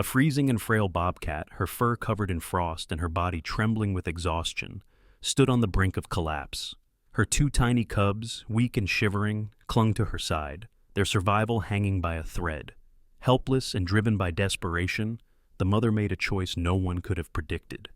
A freezing and frail bobcat, her fur covered in frost and her body trembling with exhaustion, stood on the brink of collapse. Her two tiny cubs, weak and shivering, clung to her side, their survival hanging by a thread. Helpless and driven by desperation, the mother made a choice no one could have predicted.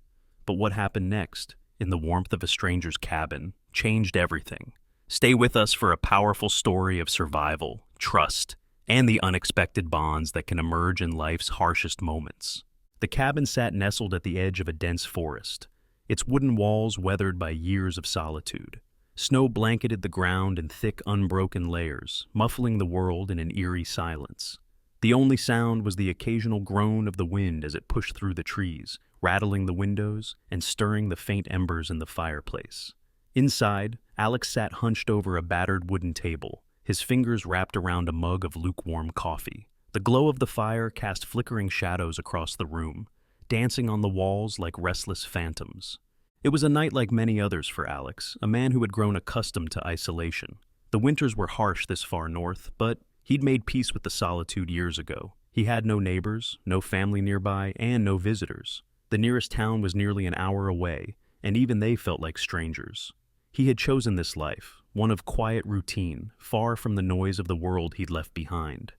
But what happened next, in the warmth of a stranger's cabin, changed everything. Stay with us for a powerful story of survival, trust, and the unexpected bonds that can emerge in life's harshest moments. The cabin sat nestled at the edge of a dense forest, its wooden walls weathered by years of solitude. Snow blanketed the ground in thick, unbroken layers, muffling the world in an eerie silence. The only sound was the occasional groan of the wind as it pushed through the trees, rattling the windows and stirring the faint embers in the fireplace. Inside, Alex sat hunched over a battered wooden table, his fingers wrapped around a mug of lukewarm coffee. The glow of the fire cast flickering shadows across the room, dancing on the walls like restless phantoms. It was a night like many others for Alex, a man who had grown accustomed to isolation. The winters were harsh this far north, but he'd made peace with the solitude years ago. He had no neighbors, no family nearby, and no visitors. The nearest town was nearly an hour away, and even they felt like strangers. He had chosen this life, one of quiet routine, far from the noise of the world he'd left behind.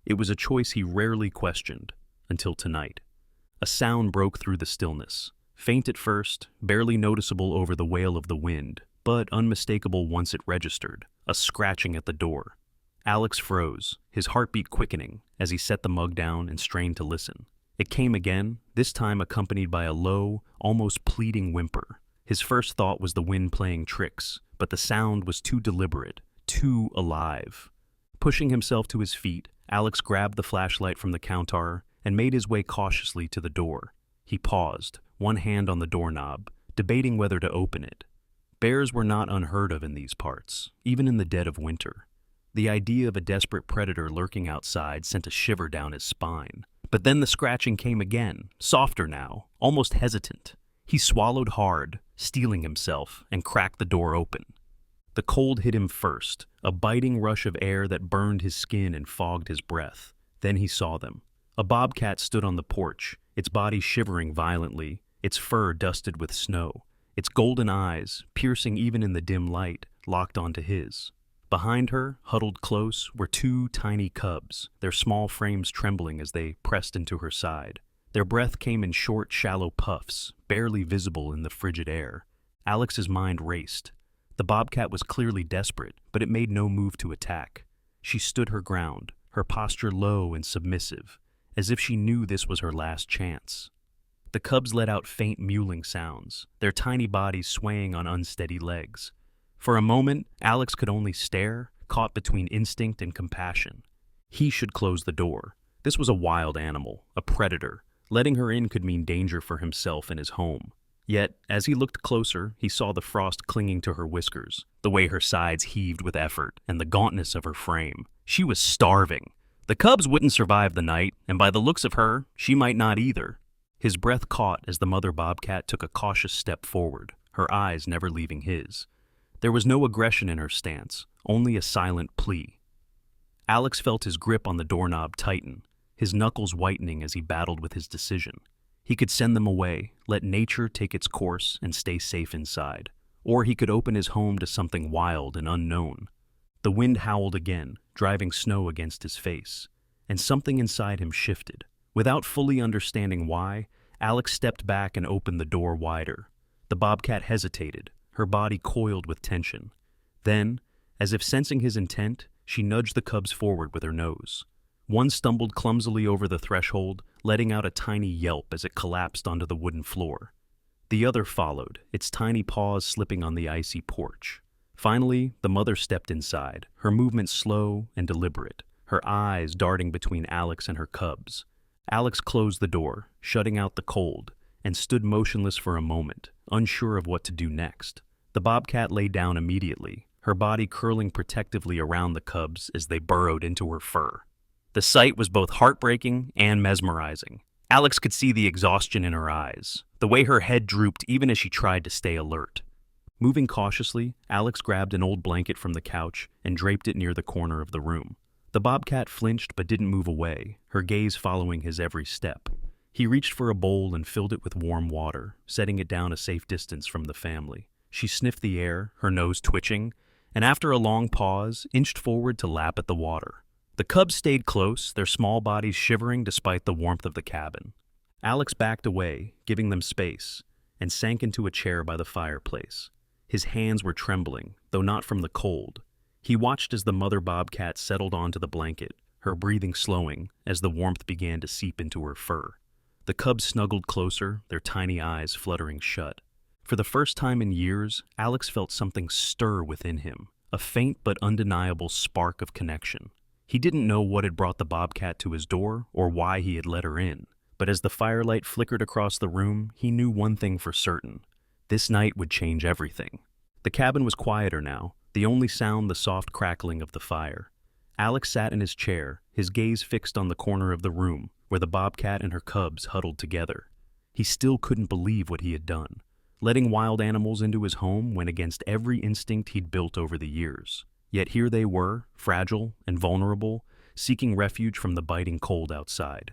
It was a choice he rarely questioned, until tonight. A sound broke through the stillness, faint at first, barely noticeable over the wail of the wind, but unmistakable once it registered, a scratching at the door. Alex froze, his heartbeat quickening, as he set the mug down and strained to listen. It came again, this time accompanied by a low, almost pleading whimper. His first thought was the wind playing tricks, but the sound was too deliberate, too alive. Pushing himself to his feet, Alex grabbed the flashlight from the counter and made his way cautiously to the door. He paused, one hand on the doorknob, debating whether to open it. Bears were not unheard of in these parts, even in the dead of winter. The idea of a desperate predator lurking outside sent a shiver down his spine. But then the scratching came again, softer now, almost hesitant. He swallowed hard, steeling himself, and cracked the door open. The cold hit him first, a biting rush of air that burned his skin and fogged his breath. Then he saw them. A bobcat stood on the porch, its body shivering violently, its fur dusted with snow, its golden eyes, piercing even in the dim light, locked onto his. Behind her, huddled close, were two tiny cubs, their small frames trembling as they pressed into her side. Their breath came in short, shallow puffs, barely visible in the frigid air. Alex's mind raced. The bobcat was clearly desperate, but it made no move to attack. She stood her ground, her posture low and submissive, as if she knew this was her last chance. The cubs let out faint mewling sounds, their tiny bodies swaying on unsteady legs. For a moment, Alex could only stare, caught between instinct and compassion. He should close the door. This was a wild animal, a predator. Letting her in could mean danger for himself and his home. Yet, as he looked closer, he saw the frost clinging to her whiskers, the way her sides heaved with effort, and the gauntness of her frame. She was starving. The cubs wouldn't survive the night, and by the looks of her, she might not either. His breath caught as the mother bobcat took a cautious step forward, her eyes never leaving his. There was no aggression in her stance, only a silent plea. Alex felt his grip on the doorknob tighten, his knuckles whitening as he battled with his decision. He could send them away, let nature take its course and stay safe inside. Or he could open his home to something wild and unknown. The wind howled again, driving snow against his face, and something inside him shifted. Without fully understanding why, Alex stepped back and opened the door wider. The bobcat hesitated, her body coiled with tension. Then, as if sensing his intent, she nudged the cubs forward with her nose. One stumbled clumsily over the threshold, letting out a tiny yelp as it collapsed onto the wooden floor. The other followed, its tiny paws slipping on the icy porch. Finally, the mother stepped inside, her movements slow and deliberate, her eyes darting between Alex and her cubs. Alex closed the door, shutting out the cold, and stood motionless for a moment, unsure of what to do next. The bobcat lay down immediately, her body curling protectively around the cubs as they burrowed into her fur. The sight was both heartbreaking and mesmerizing. Alex could see the exhaustion in her eyes, the way her head drooped even as she tried to stay alert. Moving cautiously, Alex grabbed an old blanket from the couch and draped it near the corner of the room. The bobcat flinched but didn't move away, her gaze following his every step. He reached for a bowl and filled it with warm water, setting it down a safe distance from the family. She sniffed the air, her nose twitching, and after a long pause, inched forward to lap at the water. The cubs stayed close, their small bodies shivering despite the warmth of the cabin. Alex backed away, giving them space, and sank into a chair by the fireplace. His hands were trembling, though not from the cold. He watched as the mother bobcat settled onto the blanket, her breathing slowing as the warmth began to seep into her fur. The cubs snuggled closer, their tiny eyes fluttering shut. For the first time in years, Alex felt something stir within him, a faint but undeniable spark of connection. He didn't know what had brought the bobcat to his door or why he had let her in, but as the firelight flickered across the room, he knew one thing for certain. This night would change everything. The cabin was quieter now, the only sound the soft crackling of the fire. Alex sat in his chair, his gaze fixed on the corner of the room, where the bobcat and her cubs huddled together. He still couldn't believe what he had done. Letting wild animals into his home went against every instinct he'd built over the years. Yet here they were, fragile and vulnerable, seeking refuge from the biting cold outside.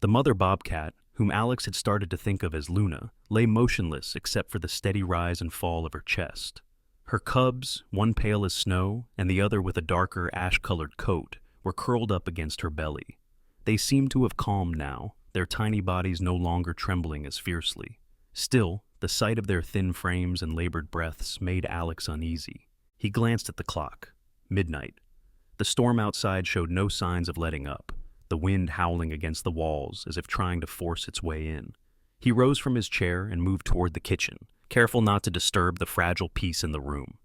The mother bobcat, whom Alex had started to think of as Luna, lay motionless except for the steady rise and fall of her chest. Her cubs, one pale as snow and the other with a darker ash-colored coat, were curled up against her belly. They seemed to have calmed now, their tiny bodies no longer trembling as fiercely. Still, the sight of their thin frames and labored breaths made Alex uneasy. He glanced at the clock. Midnight. The storm outside showed no signs of letting up, the wind howling against the walls as if trying to force its way in. He rose from his chair and moved toward the kitchen, careful not to disturb the fragile peace in the room.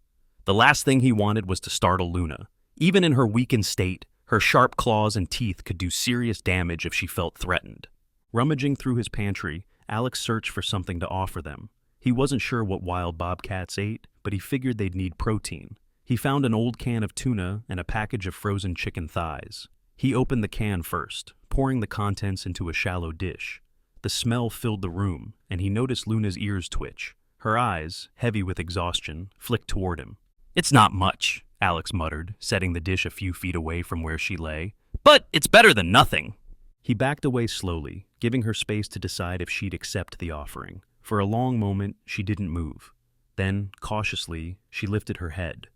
The last thing he wanted was to startle Luna. Even in her weakened state, her sharp claws and teeth could do serious damage if she felt threatened. Rummaging through his pantry, Alex searched for something to offer them. He wasn't sure what wild bobcats ate, but he figured they'd need protein. He found an old can of tuna and a package of frozen chicken thighs. He opened the can first, pouring the contents into a shallow dish. The smell filled the room, and he noticed Luna's ears twitch. Her eyes, heavy with exhaustion, flicked toward him. "It's not much," Alex muttered, setting the dish a few feet away from where she lay. "But it's better than nothing." He backed away slowly, giving her space to decide if she'd accept the offering. For a long moment, she didn't move. Then, cautiously, she lifted her head.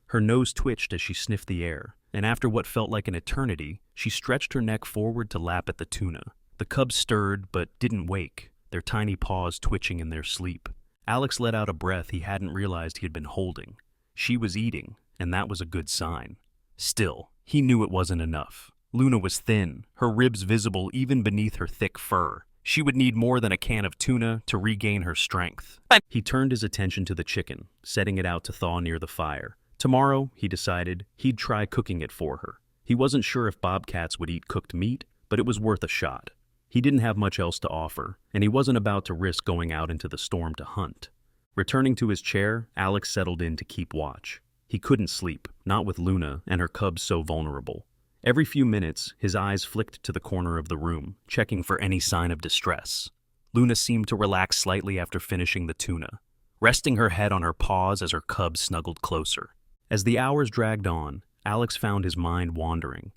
Her nose twitched as she sniffed the air, and after what felt like an eternity, she stretched her neck forward to lap at the tuna. The cubs stirred, but didn't wake, their tiny paws twitching in their sleep. Alex let out a breath he hadn't realized he had been holding. She was eating, and that was a good sign. Still, he knew it wasn't enough. Luna was thin, her ribs visible even beneath her thick fur. She would need more than a can of tuna to regain her strength. He turned his attention to the chicken, setting it out to thaw near the fire. Tomorrow, he decided, he'd try cooking it for her. He wasn't sure if bobcats would eat cooked meat, but it was worth a shot. He didn't have much else to offer, and he wasn't about to risk going out into the storm to hunt. Returning to his chair, Alex settled in to keep watch. He couldn't sleep, not with Luna and her cubs so vulnerable. Every few minutes, his eyes flicked to the corner of the room, checking for any sign of distress. Luna seemed to relax slightly after finishing the tuna, resting her head on her paws as her cubs snuggled closer. As the hours dragged on, Alex found his mind wandering.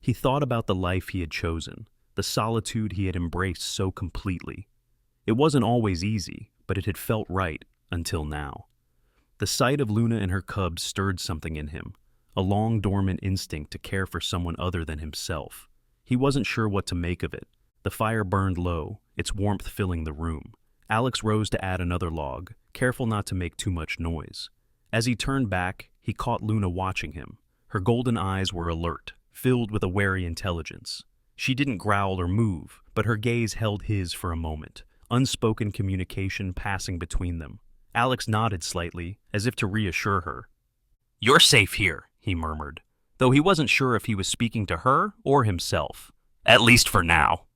He thought about the life he had chosen, the solitude he had embraced so completely. It wasn't always easy, but it had felt right until now. The sight of Luna and her cubs stirred something in him, a long dormant instinct to care for someone other than himself. He wasn't sure what to make of it. The fire burned low, its warmth filling the room. Alex rose to add another log, careful not to make too much noise. As he turned back, he caught Luna watching him. Her golden eyes were alert, filled with a wary intelligence. She didn't growl or move, but her gaze held his for a moment, unspoken communication passing between them. Alex nodded slightly, as if to reassure her. "You're safe here," he murmured, though he wasn't sure if he was speaking to her or himself. "At least for now."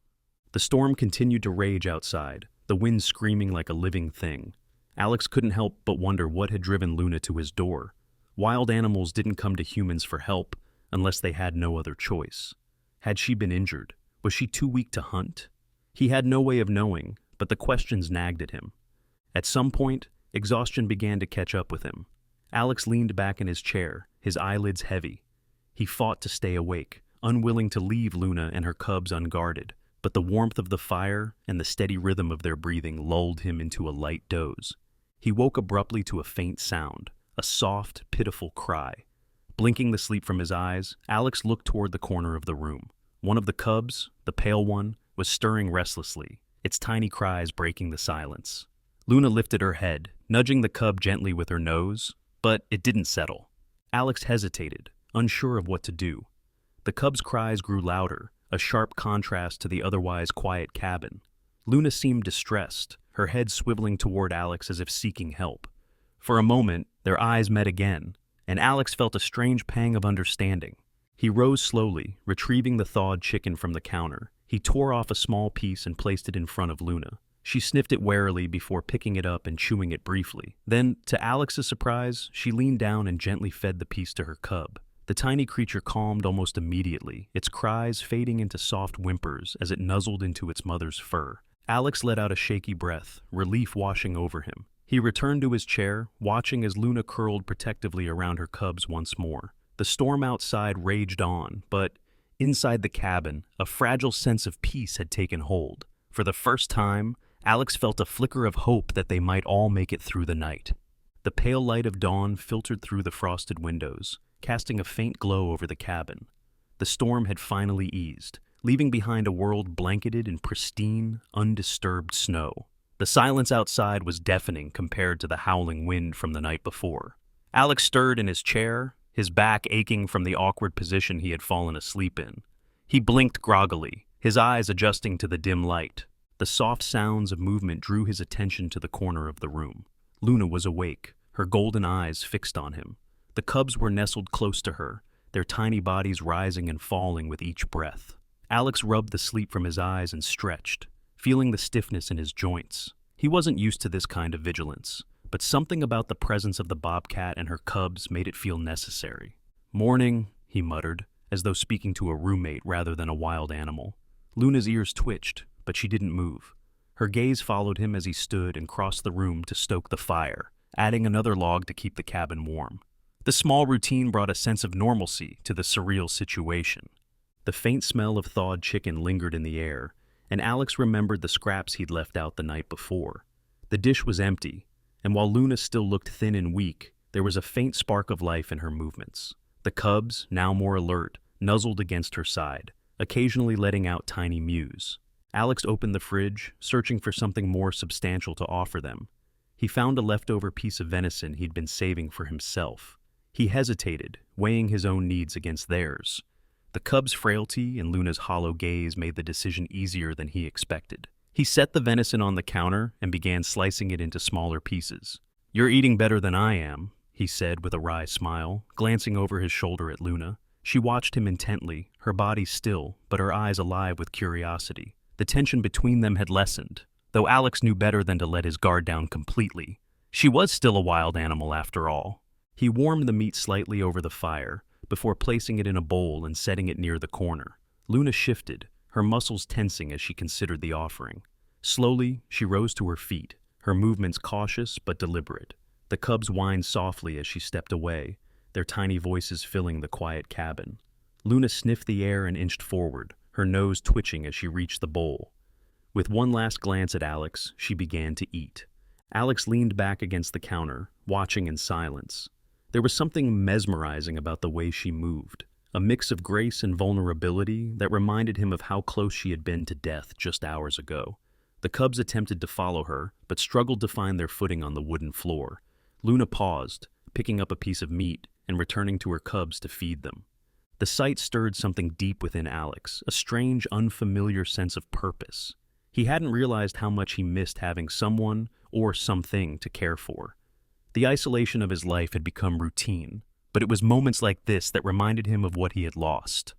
The storm continued to rage outside, the wind screaming like a living thing. Alex couldn't help but wonder what had driven Luna to his door. Wild animals didn't come to humans for help unless they had no other choice. Had she been injured? Was she too weak to hunt? He had no way of knowing, but the questions nagged at him. At some point, exhaustion began to catch up with him. Alex leaned back in his chair, his eyelids heavy. He fought to stay awake, unwilling to leave Luna and her cubs unguarded, but the warmth of the fire and the steady rhythm of their breathing lulled him into a light doze. He woke abruptly to a faint sound, a soft, pitiful cry. Blinking the sleep from his eyes, Alex looked toward the corner of the room. One of the cubs, the pale one, was stirring restlessly, its tiny cries breaking the silence. Luna lifted her head, nudging the cub gently with her nose, but it didn't settle. Alex hesitated, unsure of what to do. The cub's cries grew louder, a sharp contrast to the otherwise quiet cabin. Luna seemed distressed, her head swiveling toward Alex as if seeking help. For a moment, their eyes met again, and Alex felt a strange pang of understanding. He rose slowly, retrieving the thawed chicken from the counter. He tore off a small piece and placed it in front of Luna. She sniffed it warily before picking it up and chewing it briefly. Then, to Alex's surprise, she leaned down and gently fed the piece to her cub. The tiny creature calmed almost immediately, its cries fading into soft whimpers as it nuzzled into its mother's fur. Alex let out a shaky breath, relief washing over him. He returned to his chair, watching as Luna curled protectively around her cubs once more. The storm outside raged on, but inside the cabin, a fragile sense of peace had taken hold. For the first time, Alex felt a flicker of hope that they might all make it through the night. The pale light of dawn filtered through the frosted windows, casting a faint glow over the cabin. The storm had finally eased, leaving behind a world blanketed in pristine, undisturbed snow. The silence outside was deafening compared to the howling wind from the night before. Alex stirred in his chair, his back aching from the awkward position he had fallen asleep in. He blinked groggily, his eyes adjusting to the dim light. The soft sounds of movement drew his attention to the corner of the room. Luna was awake, her golden eyes fixed on him. The cubs were nestled close to her, their tiny bodies rising and falling with each breath. Alex rubbed the sleep from his eyes and stretched, feeling the stiffness in his joints. He wasn't used to this kind of vigilance, but something about the presence of the bobcat and her cubs made it feel necessary. "Morning," he muttered, as though speaking to a roommate rather than a wild animal. Luna's ears twitched, but she didn't move. Her gaze followed him as he stood and crossed the room to stoke the fire, adding another log to keep the cabin warm. The small routine brought a sense of normalcy to the surreal situation. The faint smell of thawed chicken lingered in the air, and Alex remembered the scraps he'd left out the night before. The dish was empty, and while Luna still looked thin and weak, there was a faint spark of life in her movements. The cubs, now more alert, nuzzled against her side, occasionally letting out tiny mews. Alex opened the fridge, searching for something more substantial to offer them. He found a leftover piece of venison he'd been saving for himself. He hesitated, weighing his own needs against theirs. The cub's frailty and Luna's hollow gaze made the decision easier than he expected. He set the venison on the counter and began slicing it into smaller pieces. "You're eating better than I am," he said with a wry smile, glancing over his shoulder at Luna. She watched him intently, her body still, but her eyes alive with curiosity. The tension between them had lessened, though Alex knew better than to let his guard down completely. She was still a wild animal after all. He warmed the meat slightly over the fire, before placing it in a bowl and setting it near the corner. Luna shifted, her muscles tensing as she considered the offering. Slowly, she rose to her feet, her movements cautious but deliberate. The cubs whined softly as she stepped away, their tiny voices filling the quiet cabin. Luna sniffed the air and inched forward, her nose twitching as she reached the bowl. With one last glance at Alex, she began to eat. Alex leaned back against the counter, watching in silence. There was something mesmerizing about the way she moved, a mix of grace and vulnerability that reminded him of how close she had been to death just hours ago. The cubs attempted to follow her, but struggled to find their footing on the wooden floor. Luna paused, picking up a piece of meat and returning to her cubs to feed them. The sight stirred something deep within Alex, a strange, unfamiliar sense of purpose. He hadn't realized how much he missed having someone or something to care for. The isolation of his life had become routine, but it was moments like this that reminded him of what he had lost.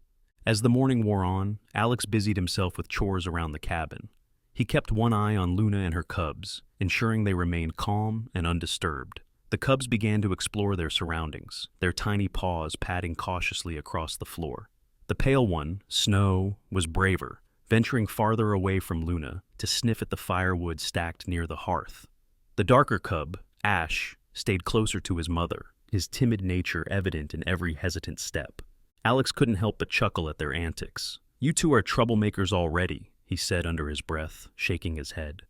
As the morning wore on, Alex busied himself with chores around the cabin. He kept one eye on Luna and her cubs, ensuring they remained calm and undisturbed. The cubs began to explore their surroundings, their tiny paws padding cautiously across the floor. The pale one, Snow, was braver, venturing farther away from Luna to sniff at the firewood stacked near the hearth. The darker cub, Ash, stayed closer to his mother, his timid nature evident in every hesitant step. Alex couldn't help but chuckle at their antics. "You two are troublemakers already," he said under his breath, shaking his head.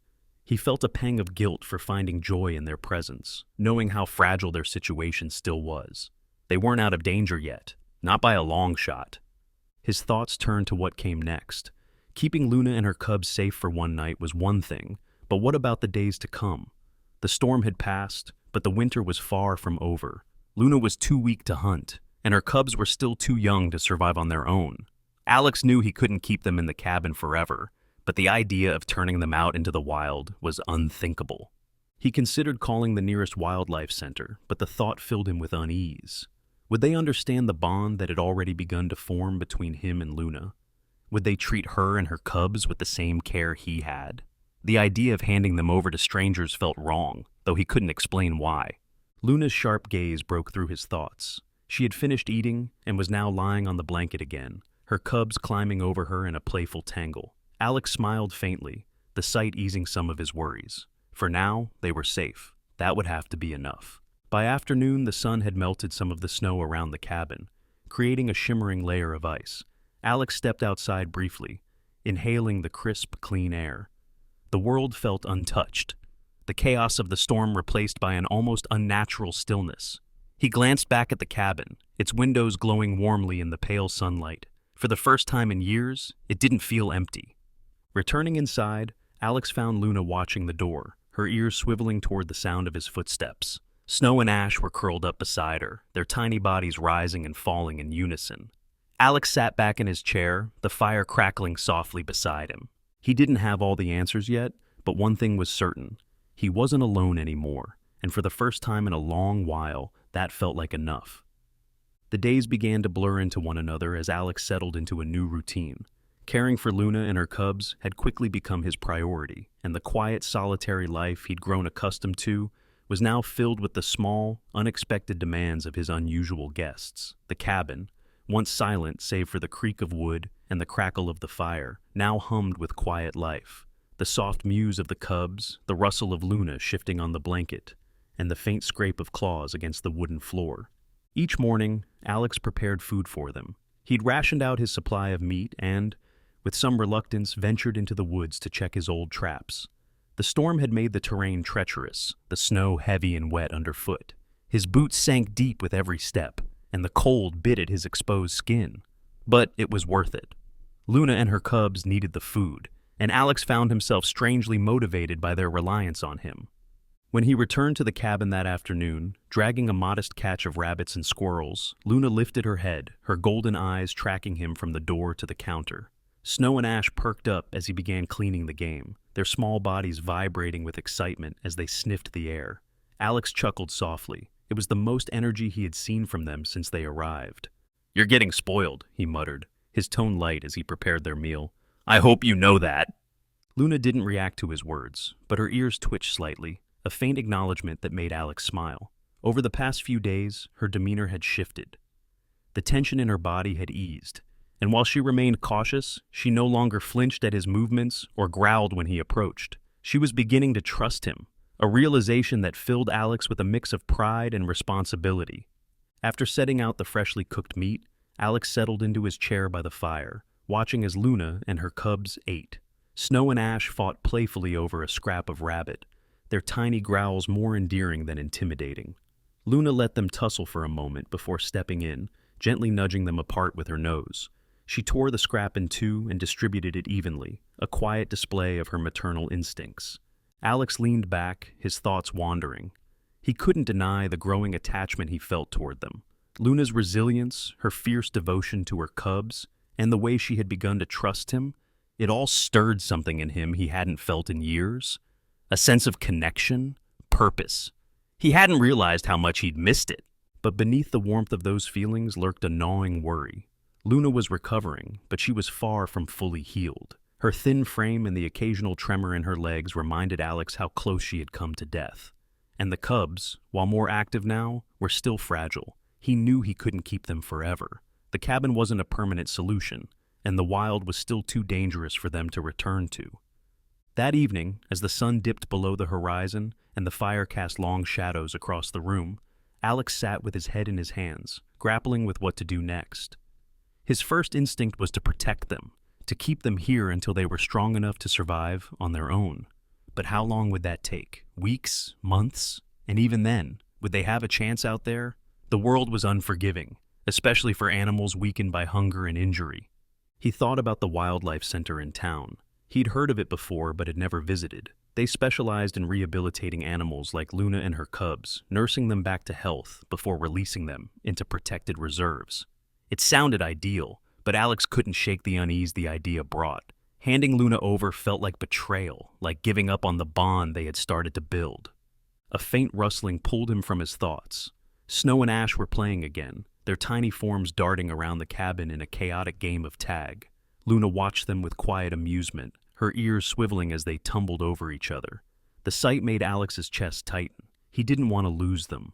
He felt a pang of guilt for finding joy in their presence, knowing how fragile their situation still was. They weren't out of danger yet, not by a long shot. His thoughts turned to what came next. Keeping Luna and her cubs safe for one night was one thing, but what about the days to come? The storm had passed, but the winter was far from over. Luna was too weak to hunt, and her cubs were still too young to survive on their own. Alex knew he couldn't keep them in the cabin forever, but the idea of turning them out into the wild was unthinkable. He considered calling the nearest wildlife center, but the thought filled him with unease. Would they understand the bond that had already begun to form between him and Luna? Would they treat her and her cubs with the same care he had? The idea of handing them over to strangers felt wrong, though he couldn't explain why. Luna's sharp gaze broke through his thoughts. She had finished eating and was now lying on the blanket again, her cubs climbing over her in a playful tangle. Alex smiled faintly, the sight easing some of his worries. For now, they were safe. That would have to be enough. By afternoon, the sun had melted some of the snow around the cabin, creating a shimmering layer of ice. Alex stepped outside briefly, inhaling the crisp, clean air. The world felt untouched, the chaos of the storm replaced by an almost unnatural stillness. He glanced back at the cabin, its windows glowing warmly in the pale sunlight. For the first time in years, it didn't feel empty. Returning inside, Alex found Luna watching the door, her ears swiveling toward the sound of his footsteps. Snow and Ash were curled up beside her, their tiny bodies rising and falling in unison. Alex sat back in his chair, the fire crackling softly beside him. He didn't have all the answers yet, but one thing was certain. He wasn't alone anymore, and for the first time in a long while, that felt like enough. The days began to blur into one another as Alex settled into a new routine. Caring for Luna and her cubs had quickly become his priority, and the quiet, solitary life he'd grown accustomed to was now filled with the small, unexpected demands of his unusual guests. The cabin, once silent save for the creak of wood and the crackle of the fire, now hummed with quiet life. The soft mews of the cubs, the rustle of Luna shifting on the blanket, and the faint scrape of claws against the wooden floor. Each morning, Alex prepared food for them. He'd rationed out his supply of meat and, with some reluctance, ventured into the woods to check his old traps. The storm had made the terrain treacherous, the snow heavy and wet underfoot. His boots sank deep with every step, and the cold bit at his exposed skin. But it was worth it. Luna and her cubs needed the food, and Alex found himself strangely motivated by their reliance on him. When he returned to the cabin that afternoon, dragging a modest catch of rabbits and squirrels, Luna lifted her head, her golden eyes tracking him from the door to the counter. Snow and Ash perked up as he began cleaning the game, their small bodies vibrating with excitement as they sniffed the air. Alex chuckled softly. It was the most energy he had seen from them since they arrived. "You're getting spoiled," he muttered, his tone light as he prepared their meal. "I hope you know that." Luna didn't react to his words, but her ears twitched slightly, a faint acknowledgement that made Alex smile. Over the past few days, her demeanor had shifted. The tension in her body had eased, and while she remained cautious, she no longer flinched at his movements or growled when he approached. She was beginning to trust him, a realization that filled Alex with a mix of pride and responsibility. After setting out the freshly cooked meat, Alex settled into his chair by the fire, watching as Luna and her cubs ate. Snow and Ash fought playfully over a scrap of rabbit, their tiny growls more endearing than intimidating. Luna let them tussle for a moment before stepping in, gently nudging them apart with her nose. She tore the scrap in two and distributed it evenly, a quiet display of her maternal instincts. Alex leaned back, his thoughts wandering. He couldn't deny the growing attachment he felt toward them. Luna's resilience, her fierce devotion to her cubs, and the way she had begun to trust him, it all stirred something in him he hadn't felt in years. A sense of connection, purpose. He hadn't realized how much he'd missed it. But beneath the warmth of those feelings lurked a gnawing worry. Luna was recovering, but she was far from fully healed. Her thin frame and the occasional tremor in her legs reminded Alex how close she had come to death. And the cubs, while more active now, were still fragile. He knew he couldn't keep them forever. The cabin wasn't a permanent solution, and the wild was still too dangerous for them to return to. That evening, as the sun dipped below the horizon and the fire cast long shadows across the room, Alex sat with his head in his hands, grappling with what to do next. His first instinct was to protect them, to keep them here until they were strong enough to survive on their own. But how long would that take? Weeks? Months? And even then, would they have a chance out there? The world was unforgiving, especially for animals weakened by hunger and injury. He thought about the wildlife center in town. He'd heard of it before but had never visited. They specialized in rehabilitating animals like Luna and her cubs, nursing them back to health before releasing them into protected reserves. It sounded ideal, but Alex couldn't shake the unease the idea brought. Handing Luna over felt like betrayal, like giving up on the bond they had started to build. A faint rustling pulled him from his thoughts. Snow and Ash were playing again, their tiny forms darting around the cabin in a chaotic game of tag. Luna watched them with quiet amusement, her ears swiveling as they tumbled over each other. The sight made Alex's chest tighten. He didn't want to lose them,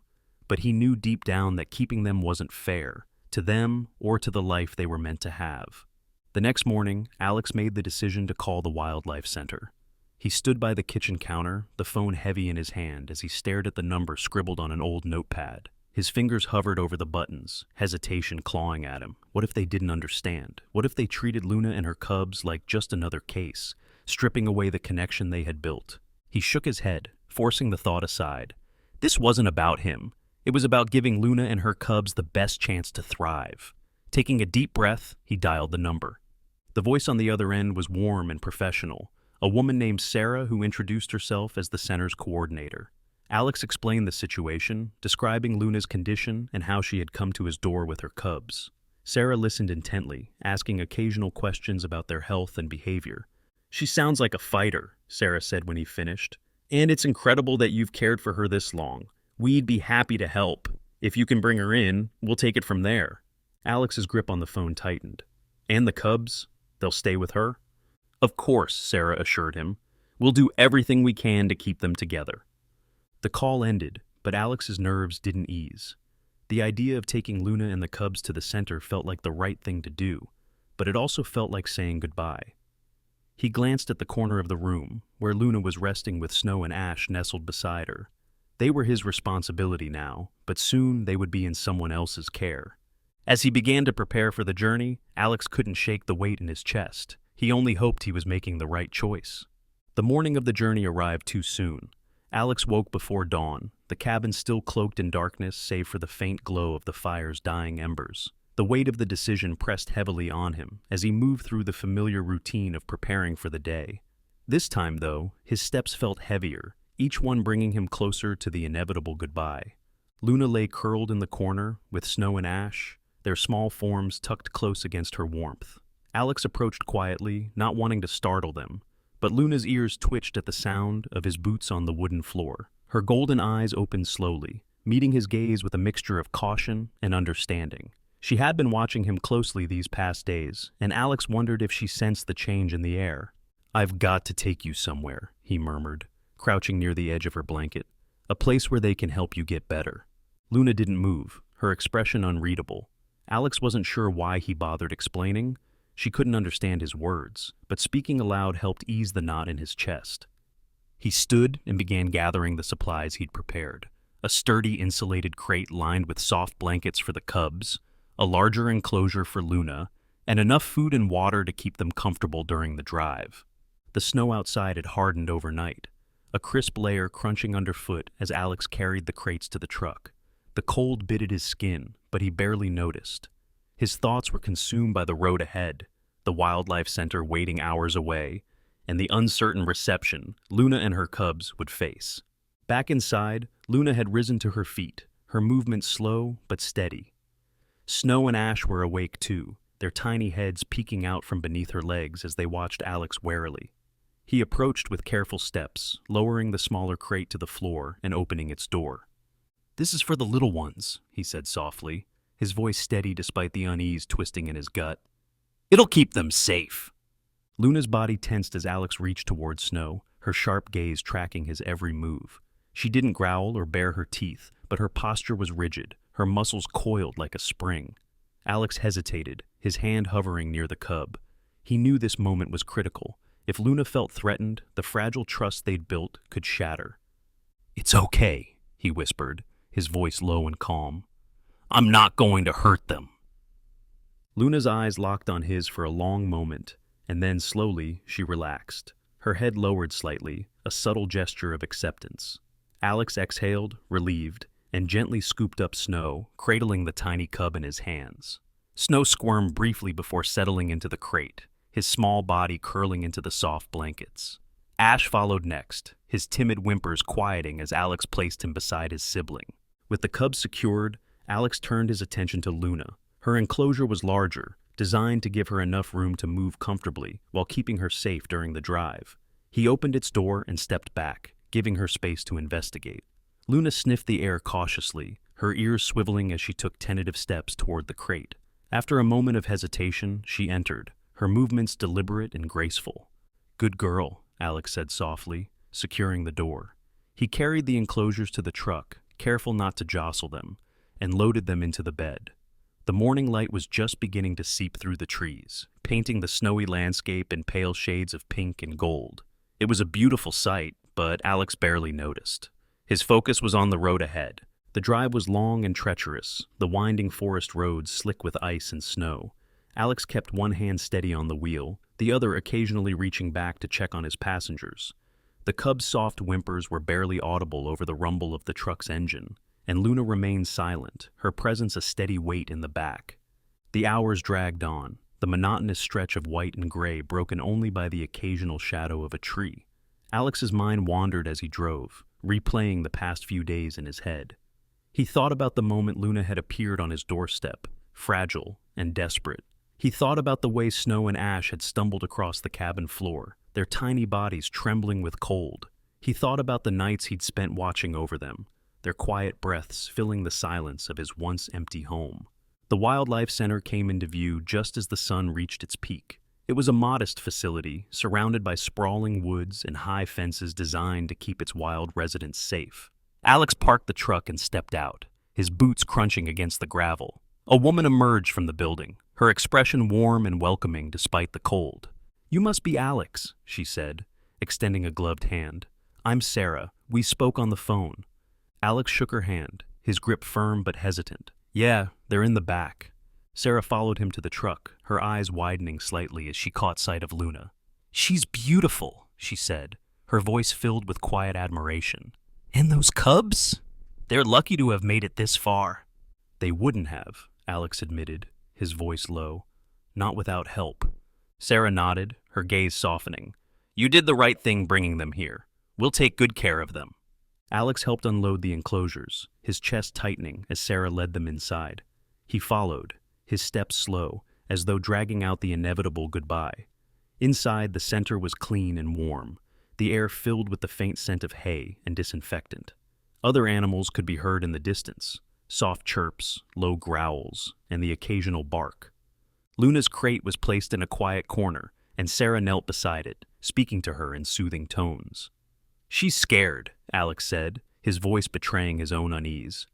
but he knew deep down that keeping them wasn't fair, to them or to the life they were meant to have. The next morning, Alex made the decision to call the wildlife center. He stood by the kitchen counter, the phone heavy in his hand as he stared at the number scribbled on an old notepad. His fingers hovered over the buttons, hesitation clawing at him. What if they didn't understand? What if they treated Luna and her cubs like just another case, stripping away the connection they had built? He shook his head, forcing the thought aside. This wasn't about him. It was about giving Luna and her cubs the best chance to thrive. Taking a deep breath, he dialed the number. The voice on the other end was warm and professional, a woman named Sarah who introduced herself as the center's coordinator. Alex explained the situation, describing Luna's condition and how she had come to his door with her cubs. Sarah listened intently, asking occasional questions about their health and behavior. "She sounds like a fighter," Sarah said when he finished. "And it's incredible that you've cared for her this long. We'd be happy to help. If you can bring her in, we'll take it from there." Alex's grip on the phone tightened. "And the cubs? They'll stay with her?" "Of course," Sarah assured him. "We'll do everything we can to keep them together." The call ended, but Alex's nerves didn't ease. The idea of taking Luna and the cubs to the center felt like the right thing to do, but it also felt like saying goodbye. He glanced at the corner of the room, where Luna was resting with Snow and Ash nestled beside her. They were his responsibility now, but soon they would be in someone else's care. As he began to prepare for the journey, Alex couldn't shake the weight in his chest. He only hoped he was making the right choice. The morning of the journey arrived too soon. Alex woke before dawn, the cabin still cloaked in darkness save for the faint glow of the fire's dying embers. The weight of the decision pressed heavily on him as he moved through the familiar routine of preparing for the day. This time, though, his steps felt heavier, each one bringing him closer to the inevitable goodbye. Luna lay curled in the corner, with Snow and Ash, their small forms tucked close against her warmth. Alex approached quietly, not wanting to startle them, but Luna's ears twitched at the sound of his boots on the wooden floor. Her golden eyes opened slowly, meeting his gaze with a mixture of caution and understanding. She had been watching him closely these past days, and Alex wondered if she sensed the change in the air. "I've got to take you somewhere," he murmured, crouching near the edge of her blanket. "A place where they can help you get better." Luna didn't move, her expression unreadable. Alex wasn't sure why he bothered explaining. She couldn't understand his words, but speaking aloud helped ease the knot in his chest. He stood and began gathering the supplies he'd prepared. A sturdy insulated crate lined with soft blankets for the cubs, a larger enclosure for Luna, and enough food and water to keep them comfortable during the drive. The snow outside had hardened overnight, a crisp layer crunching underfoot as Alex carried the crates to the truck. The cold bit at his skin, but he barely noticed. His thoughts were consumed by the road ahead, the wildlife center waiting hours away, and the uncertain reception Luna and her cubs would face. Back inside, Luna had risen to her feet, her movement slow but steady. Snow and Ash were awake too, their tiny heads peeking out from beneath her legs as they watched Alex warily. He approached with careful steps, lowering the smaller crate to the floor and opening its door. "This is for the little ones," he said softly, his voice steady despite the unease twisting in his gut. "It'll keep them safe." Luna's body tensed as Alex reached toward Snow, her sharp gaze tracking his every move. She didn't growl or bare her teeth, but her posture was rigid, her muscles coiled like a spring. Alex hesitated, his hand hovering near the cub. He knew this moment was critical. If Luna felt threatened, the fragile trust they'd built could shatter. "It's okay," he whispered, his voice low and calm. "I'm not going to hurt them." Luna's eyes locked on his for a long moment, and then slowly she relaxed. Her head lowered slightly, a subtle gesture of acceptance. Alex exhaled, relieved, and gently scooped up Snow, cradling the tiny cub in his hands. Snow squirmed briefly before settling into the crate, his small body curling into the soft blankets. Ash followed next, his timid whimpers quieting as Alex placed him beside his sibling. With the cub secured, Alex turned his attention to Luna. Her enclosure was larger, designed to give her enough room to move comfortably while keeping her safe during the drive. He opened its door and stepped back, giving her space to investigate. Luna sniffed the air cautiously, her ears swiveling as she took tentative steps toward the crate. After a moment of hesitation, she entered, her movements deliberate and graceful. "Good girl," Alex said softly, securing the door. He carried the enclosures to the truck, careful not to jostle them, and loaded them into the bed. The morning light was just beginning to seep through the trees, painting the snowy landscape in pale shades of pink and gold. It was a beautiful sight, but Alex barely noticed. His focus was on the road ahead. The drive was long and treacherous, the winding forest roads slick with ice and snow. Alex kept one hand steady on the wheel, the other occasionally reaching back to check on his passengers. The cub's soft whimpers were barely audible over the rumble of the truck's engine, and Luna remained silent, her presence a steady weight in the back. The hours dragged on, the monotonous stretch of white and gray broken only by the occasional shadow of a tree. Alex's mind wandered as he drove, replaying the past few days in his head. He thought about the moment Luna had appeared on his doorstep, fragile and desperate. He thought about the way Snow and Ash had stumbled across the cabin floor, their tiny bodies trembling with cold. He thought about the nights he'd spent watching over them, their quiet breaths filling the silence of his once empty home. The Wildlife Center came into view just as the sun reached its peak. It was a modest facility, surrounded by sprawling woods and high fences designed to keep its wild residents safe. Alex parked the truck and stepped out, his boots crunching against the gravel. A woman emerged from the building, her expression warm and welcoming despite the cold. "You must be Alex," she said, extending a gloved hand. "I'm Sarah. We spoke on the phone." Alex shook her hand, his grip firm but hesitant. "Yeah, they're in the back." Sarah followed him to the truck, her eyes widening slightly as she caught sight of Luna. "She's beautiful," she said, her voice filled with quiet admiration. "And those cubs? They're lucky to have made it this far." "They wouldn't have," Alex admitted, his voice low. "Not without help." Sarah nodded, her gaze softening. "You did the right thing bringing them here. We'll take good care of them." Alex helped unload the enclosures, his chest tightening as Sarah led them inside. He followed, his steps slow, as though dragging out the inevitable goodbye. Inside, the center was clean and warm, the air filled with the faint scent of hay and disinfectant. Other animals could be heard in the distance, soft chirps, low growls, and the occasional bark. Luna's crate was placed in a quiet corner, and Sarah knelt beside it, speaking to her in soothing tones. "She's scared," Alex said, his voice betraying his own unease.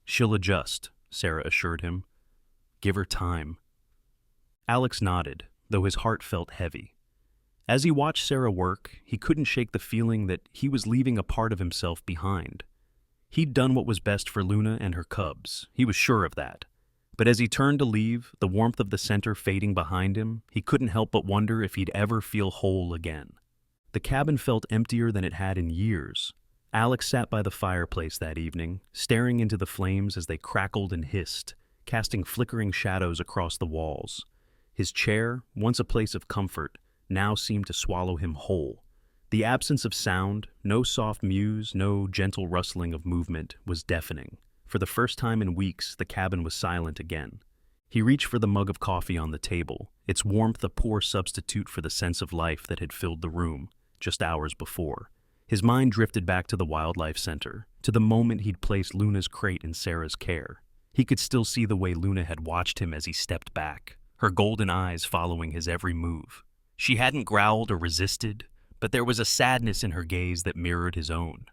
"She'll adjust," Sarah assured him. "Give her time." Alex nodded, though his heart felt heavy. As he watched Sarah work, he couldn't shake the feeling that he was leaving a part of himself behind. He'd done what was best for Luna and her cubs, he was sure of that. But as he turned to leave, the warmth of the center fading behind him, he couldn't help but wonder if he'd ever feel whole again. The cabin felt emptier than it had in years. Alex sat by the fireplace that evening, staring into the flames as they crackled and hissed, casting flickering shadows across the walls. His chair, once a place of comfort, now seemed to swallow him whole. The absence of sound, no soft mews, no gentle rustling of movement, was deafening. For the first time in weeks, the cabin was silent again. He reached for the mug of coffee on the table, its warmth a poor substitute for the sense of life that had filled the room just hours before. His mind drifted back to the Wildlife Center, to the moment he'd placed Luna's crate in Sarah's care. He could still see the way Luna had watched him as he stepped back, her golden eyes following his every move. She hadn't growled or resisted, but there was a sadness in her gaze that mirrored his own.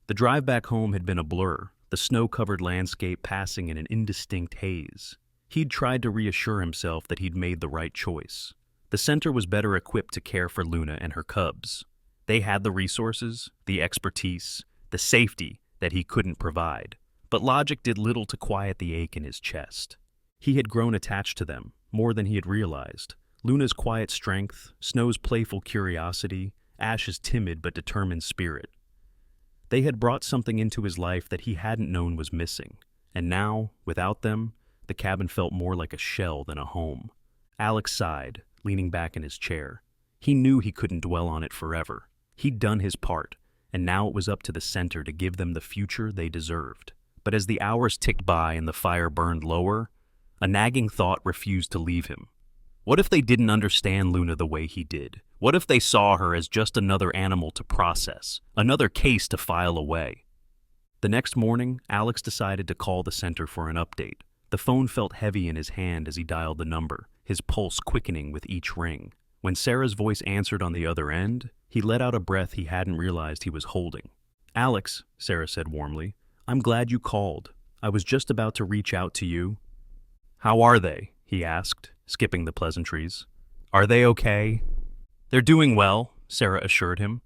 The drive back home had been a blur, the snow-covered landscape passing in an indistinct haze. He'd tried to reassure himself that he'd made the right choice. The center was better equipped to care for Luna and her cubs. They had the resources, the expertise, the safety that he couldn't provide. But logic did little to quiet the ache in his chest. He had grown attached to them, more than he had realized. Luna's quiet strength, Snow's playful curiosity, Ash's timid but determined spirit. They had brought something into his life that he hadn't known was missing, and now, without them, the cabin felt more like a shell than a home. Alex sighed, leaning back in his chair. He knew he couldn't dwell on it forever. He'd done his part, and now it was up to the center to give them the future they deserved. But as the hours ticked by and the fire burned lower, a nagging thought refused to leave him. What if they didn't understand Luna the way he did? What if they saw her as just another animal to process, another case to file away? The next morning, Alex decided to call the center for an update. The phone felt heavy in his hand as he dialed the number, his pulse quickening with each ring. When Sarah's voice answered on the other end, he let out a breath he hadn't realized he was holding. "Alex," Sarah said warmly, "I'm glad you called. I was just about to reach out to you." "How are they?" he asked, skipping the pleasantries. "Are they okay?" "They're doing well," Sarah assured him.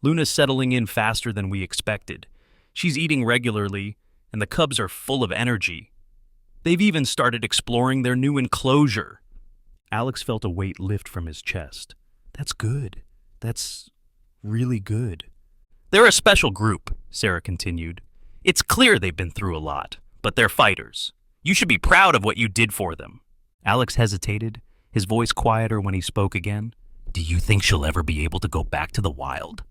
"Luna's settling in faster than we expected. She's eating regularly, and the cubs are full of energy. They've even started exploring their new enclosure." Alex felt a weight lift from his chest. "That's good. That's really good." "They're a special group," Sarah continued. "It's clear they've been through a lot, but they're fighters. You should be proud of what you did for them." Alex hesitated, his voice quieter when he spoke again. "Do you think she'll ever be able to go back to the wild?"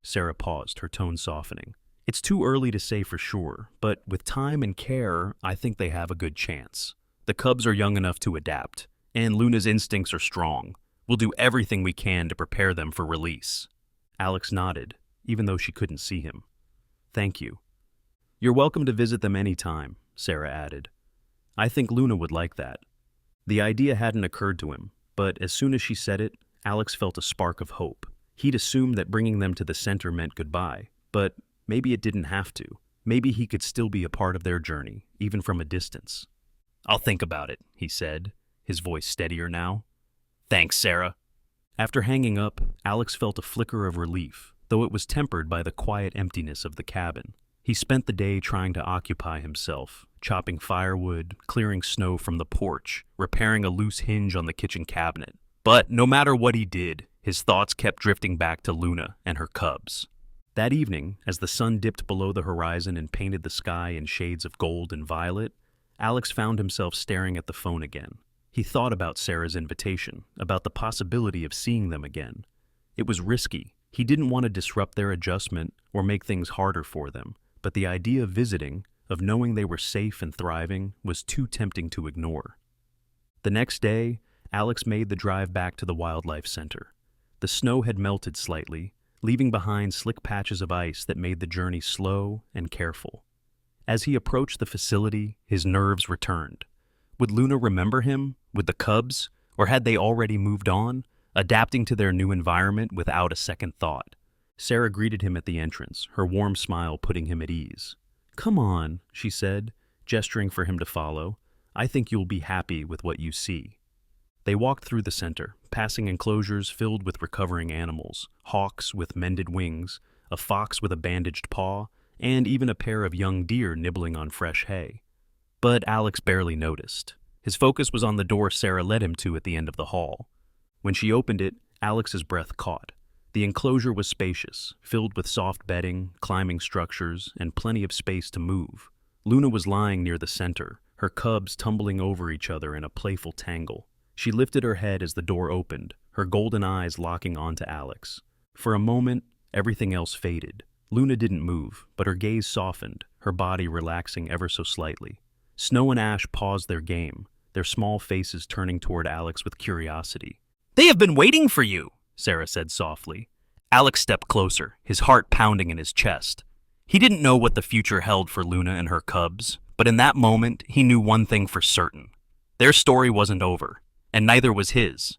Sarah paused, her tone softening. "It's too early to say for sure, but with time and care, I think they have a good chance. The cubs are young enough to adapt, and Luna's instincts are strong. We'll do everything we can to prepare them for release." Alex nodded, even though she couldn't see him. "Thank you." "You're welcome to visit them any time," Sarah added. "I think Luna would like that." The idea hadn't occurred to him, but as soon as she said it, Alex felt a spark of hope. He'd assumed that bringing them to the center meant goodbye, but maybe it didn't have to. Maybe he could still be a part of their journey, even from a distance. "I'll think about it," he said, his voice steadier now. "Thanks, Sarah." After hanging up, Alex felt a flicker of relief, though it was tempered by the quiet emptiness of the cabin. He spent the day trying to occupy himself, chopping firewood, clearing snow from the porch, repairing a loose hinge on the kitchen cabinet. But no matter what he did, his thoughts kept drifting back to Luna and her cubs. That evening, as the sun dipped below the horizon and painted the sky in shades of gold and violet, Alex found himself staring at the phone again. He thought about Sarah's invitation, about the possibility of seeing them again. It was risky. He didn't want to disrupt their adjustment or make things harder for them, but the idea of visiting, of knowing they were safe and thriving, was too tempting to ignore. The next day, Alex made the drive back to the wildlife center. The snow had melted slightly, leaving behind slick patches of ice that made the journey slow and careful. As he approached the facility, his nerves returned. Would Luna remember him, with the cubs, or had they already moved on, adapting to their new environment without a second thought? Sarah greeted him at the entrance, her warm smile putting him at ease. "Come on," she said, gesturing for him to follow. "I think you'll be happy with what you see." They walked through the center, passing enclosures filled with recovering animals, hawks with mended wings, a fox with a bandaged paw, and even a pair of young deer nibbling on fresh hay. But Alex barely noticed. His focus was on the door Sarah led him to at the end of the hall. When she opened it, Alex's breath caught. The enclosure was spacious, filled with soft bedding, climbing structures, and plenty of space to move. Luna was lying near the center, her cubs tumbling over each other in a playful tangle. She lifted her head as the door opened, her golden eyes locking onto Alex. For a moment, everything else faded. Luna didn't move, but her gaze softened, her body relaxing ever so slightly. Snow and Ash paused their game, their small faces turning toward Alex with curiosity. "They have been waiting for you," Sarah said softly. Alex stepped closer, his heart pounding in his chest. He didn't know what the future held for Luna and her cubs, but in that moment, he knew one thing for certain. Their story wasn't over, and neither was his.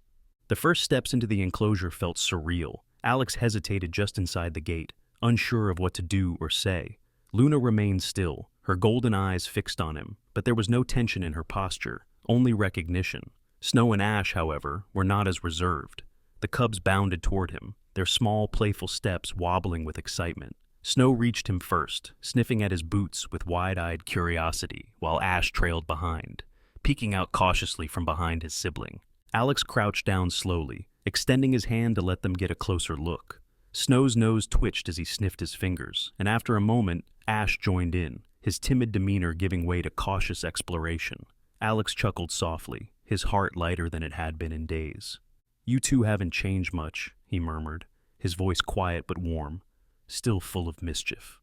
The first steps into the enclosure felt surreal. Alex hesitated just inside the gate, unsure of what to do or say. Luna remained still, her golden eyes fixed on him, but there was no tension in her posture, only recognition. Snow and Ash, however, were not as reserved. The cubs bounded toward him, their small, playful steps wobbling with excitement. Snow reached him first, sniffing at his boots with wide-eyed curiosity, while Ash trailed behind. peeking out cautiously from behind his sibling. Alex crouched down slowly, extending his hand to let them get a closer look. Snow's nose twitched as he sniffed his fingers, and after a moment, Ash joined in, his timid demeanor giving way to cautious exploration. Alex chuckled softly, his heart lighter than it had been in days. "You two haven't changed much," he murmured, his voice quiet but warm, still full of mischief.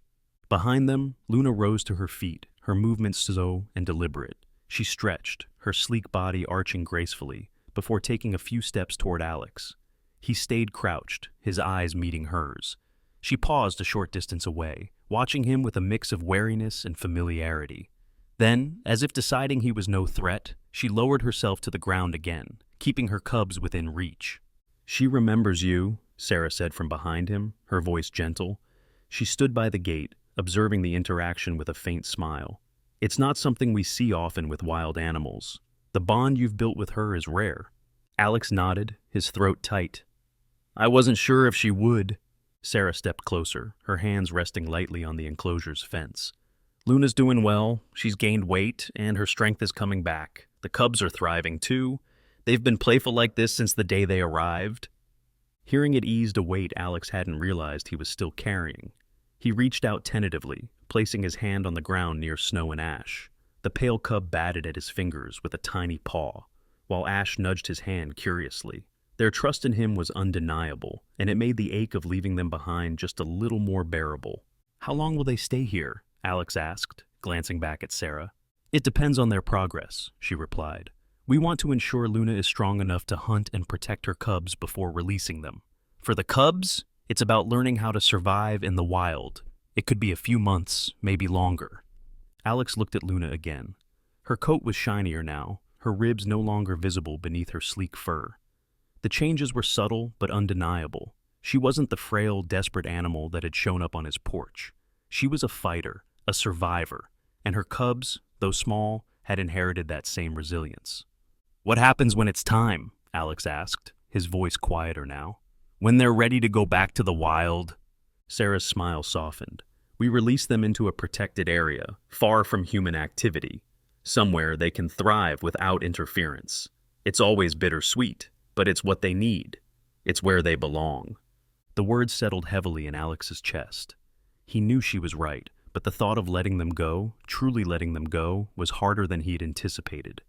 Behind them, Luna rose to her feet, her movements slow and deliberate. She stretched, her sleek body arching gracefully, before taking a few steps toward Alex. He stayed crouched, his eyes meeting hers. She paused a short distance away, watching him with a mix of wariness and familiarity. Then, as if deciding he was no threat, she lowered herself to the ground again, keeping her cubs within reach. "She remembers you," Sarah said from behind him, her voice gentle. She stood by the gate, observing the interaction with a faint smile. "It's not something we see often with wild animals. The bond you've built with her is rare." Alex nodded, his throat tight. "I wasn't sure if she would." Sarah stepped closer, her hands resting lightly on the enclosure's fence. "Luna's doing well, she's gained weight, and her strength is coming back. The cubs are thriving too. They've been playful like this since the day they arrived." Hearing it eased a weight Alex hadn't realized he was still carrying. He reached out tentatively, placing his hand on the ground near Snow and Ash. The pale cub batted at his fingers with a tiny paw, while Ash nudged his hand curiously. Their trust in him was undeniable, and it made the ache of leaving them behind just a little more bearable. "How long will they stay here?" Alex asked, glancing back at Sarah. "It depends on their progress," she replied. "We want to ensure Luna is strong enough to hunt and protect her cubs before releasing them. For the cubs, it's about learning how to survive in the wild. It could be a few months, maybe longer." Alex looked at Luna again. Her coat was shinier now, her ribs no longer visible beneath her sleek fur. The changes were subtle but undeniable. She wasn't the frail, desperate animal that had shown up on his porch. She was a fighter, a survivor, and her cubs, though small, had inherited that same resilience. "What happens when it's time?" Alex asked, his voice quieter now. "When they're ready to go back to the wild?" Sarah's smile softened. "We release them into a protected area, far from human activity. Somewhere they can thrive without interference. It's always bittersweet, but it's what they need. It's where they belong." The words settled heavily in Alex's chest. He knew she was right, but the thought of letting them go, truly letting them go, was harder than he had anticipated.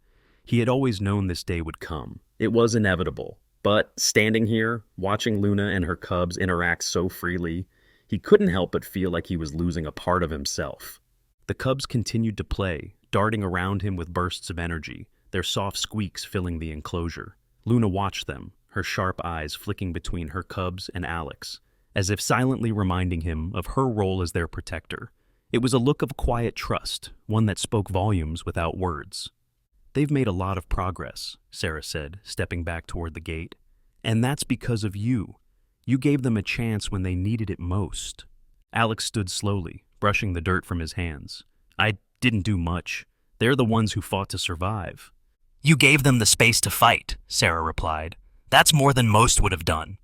He had always known this day would come. It was inevitable. But standing here, watching Luna and her cubs interact so freely, he couldn't help but feel like he was losing a part of himself. The cubs continued to play, darting around him with bursts of energy, their soft squeaks filling the enclosure. Luna watched them, her sharp eyes flicking between her cubs and Alex, as if silently reminding him of her role as their protector. It was a look of quiet trust, one that spoke volumes without words. "They've made a lot of progress," Sarah said, stepping back toward the gate. "And that's because of you. You gave them a chance when they needed it most." Alex stood slowly, brushing the dirt from his hands. "I didn't do much. They're the ones who fought to survive." "You gave them the space to fight," Sarah replied. "That's more than most would have done."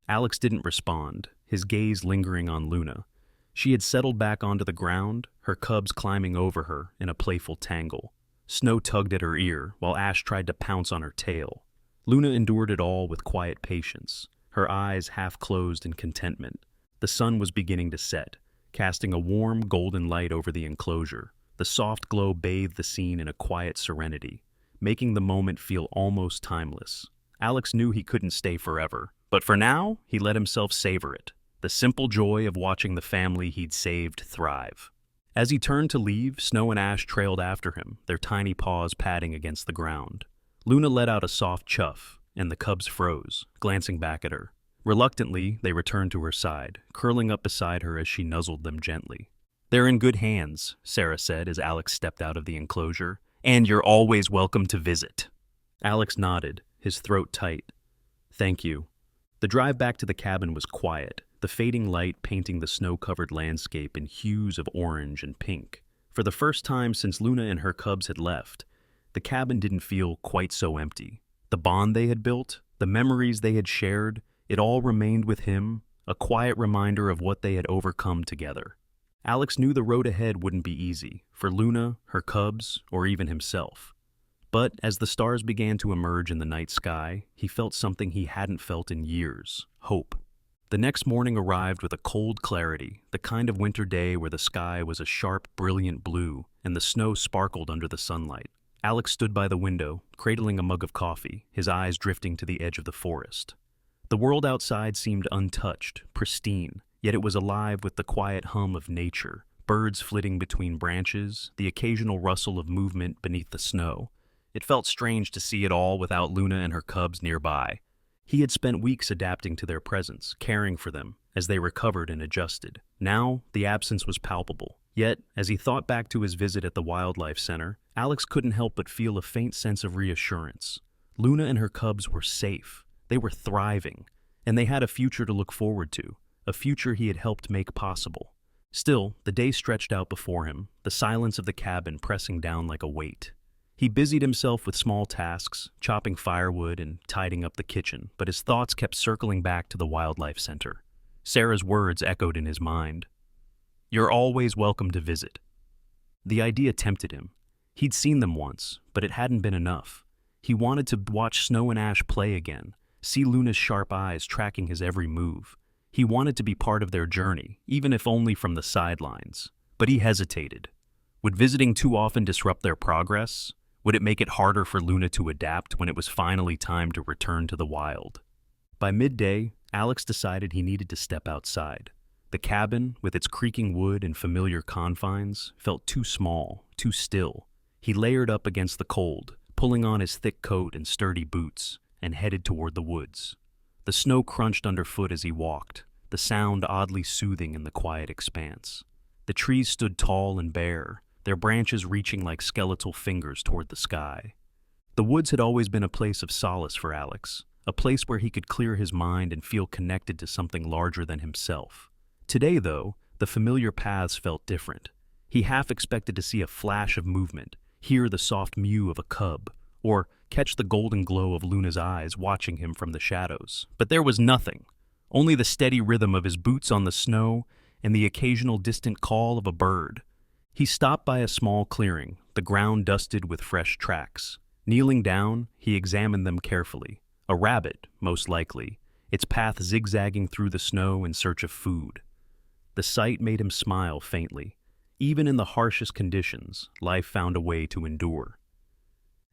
Alex didn't respond, his gaze lingering on Luna. She had settled back onto the ground, her cubs climbing over her in a playful tangle. Snow tugged at her ear, while Ash tried to pounce on her tail. Luna endured it all with quiet patience, her eyes half closed in contentment. The sun was beginning to set, casting a warm, golden light over the enclosure. The soft glow bathed the scene in a quiet serenity, making the moment feel almost timeless. Alex knew he couldn't stay forever, but for now, he let himself savor it, the simple joy of watching the family he'd saved thrive. As he turned to leave, Snow and Ash trailed after him, their tiny paws padding against the ground. Luna let out a soft chuff, and the cubs froze, glancing back at her. Reluctantly, they returned to her side, curling up beside her as she nuzzled them gently. "They're in good hands," Sarah said as Alex stepped out of the enclosure, "and you're always welcome to visit." Alex nodded, his throat tight. "Thank you." The drive back to the cabin was quiet, the fading light painting the snow-covered landscape in hues of orange and pink. For the first time since Luna and her cubs had left, the cabin didn't feel quite so empty. The bond they had built, the memories they had shared, it all remained with him, a quiet reminder of what they had overcome together. Alex knew the road ahead wouldn't be easy, for Luna, her cubs, or even himself. But as the stars began to emerge in the night sky, he felt something he hadn't felt in years: hope. The next morning arrived with a cold clarity, the kind of winter day where the sky was a sharp, brilliant blue and the snow sparkled under the sunlight. Alex stood by the window, cradling a mug of coffee, his eyes drifting to the edge of the forest. The world outside seemed untouched, pristine, yet it was alive with the quiet hum of nature, birds flitting between branches, the occasional rustle of movement beneath the snow. It felt strange to see it all without Luna and her cubs nearby. He had spent weeks adapting to their presence, caring for them, as they recovered and adjusted. Now, the absence was palpable. Yet, as he thought back to his visit at the Wildlife Center, Alex couldn't help but feel a faint sense of reassurance. Luna and her cubs were safe. They were thriving, and they had a future to look forward to, a future he had helped make possible. Still, the day stretched out before him, the silence of the cabin pressing down like a weight. He busied himself with small tasks, chopping firewood and tidying up the kitchen, but his thoughts kept circling back to the Wildlife Center. Sarah's words echoed in his mind. "You're always welcome to visit." The idea tempted him. He'd seen them once, but it hadn't been enough. He wanted to watch Snow and Ash play again, see Luna's sharp eyes tracking his every move. He wanted to be part of their journey, even if only from the sidelines. But he hesitated. Would visiting too often disrupt their progress? Would it make it harder for Luna to adapt when it was finally time to return to the wild? By midday, Alex decided he needed to step outside. The cabin, with its creaking wood and familiar confines, felt too small, too still. He layered up against the cold, pulling on his thick coat and sturdy boots, and headed toward the woods. The snow crunched underfoot as he walked, the sound oddly soothing in the quiet expanse. The trees stood tall and bare, their branches reaching like skeletal fingers toward the sky. The woods had always been a place of solace for Alex, a place where he could clear his mind and feel connected to something larger than himself. Today, though, the familiar paths felt different. He half expected to see a flash of movement, hear the soft mew of a cub, or catch the golden glow of Luna's eyes watching him from the shadows. But there was nothing, only the steady rhythm of his boots on the snow and the occasional distant call of a bird. He stopped by a small clearing, the ground dusted with fresh tracks. Kneeling down, he examined them carefully. A rabbit, most likely, its path zigzagging through the snow in search of food. The sight made him smile faintly. Even in the harshest conditions, life found a way to endure.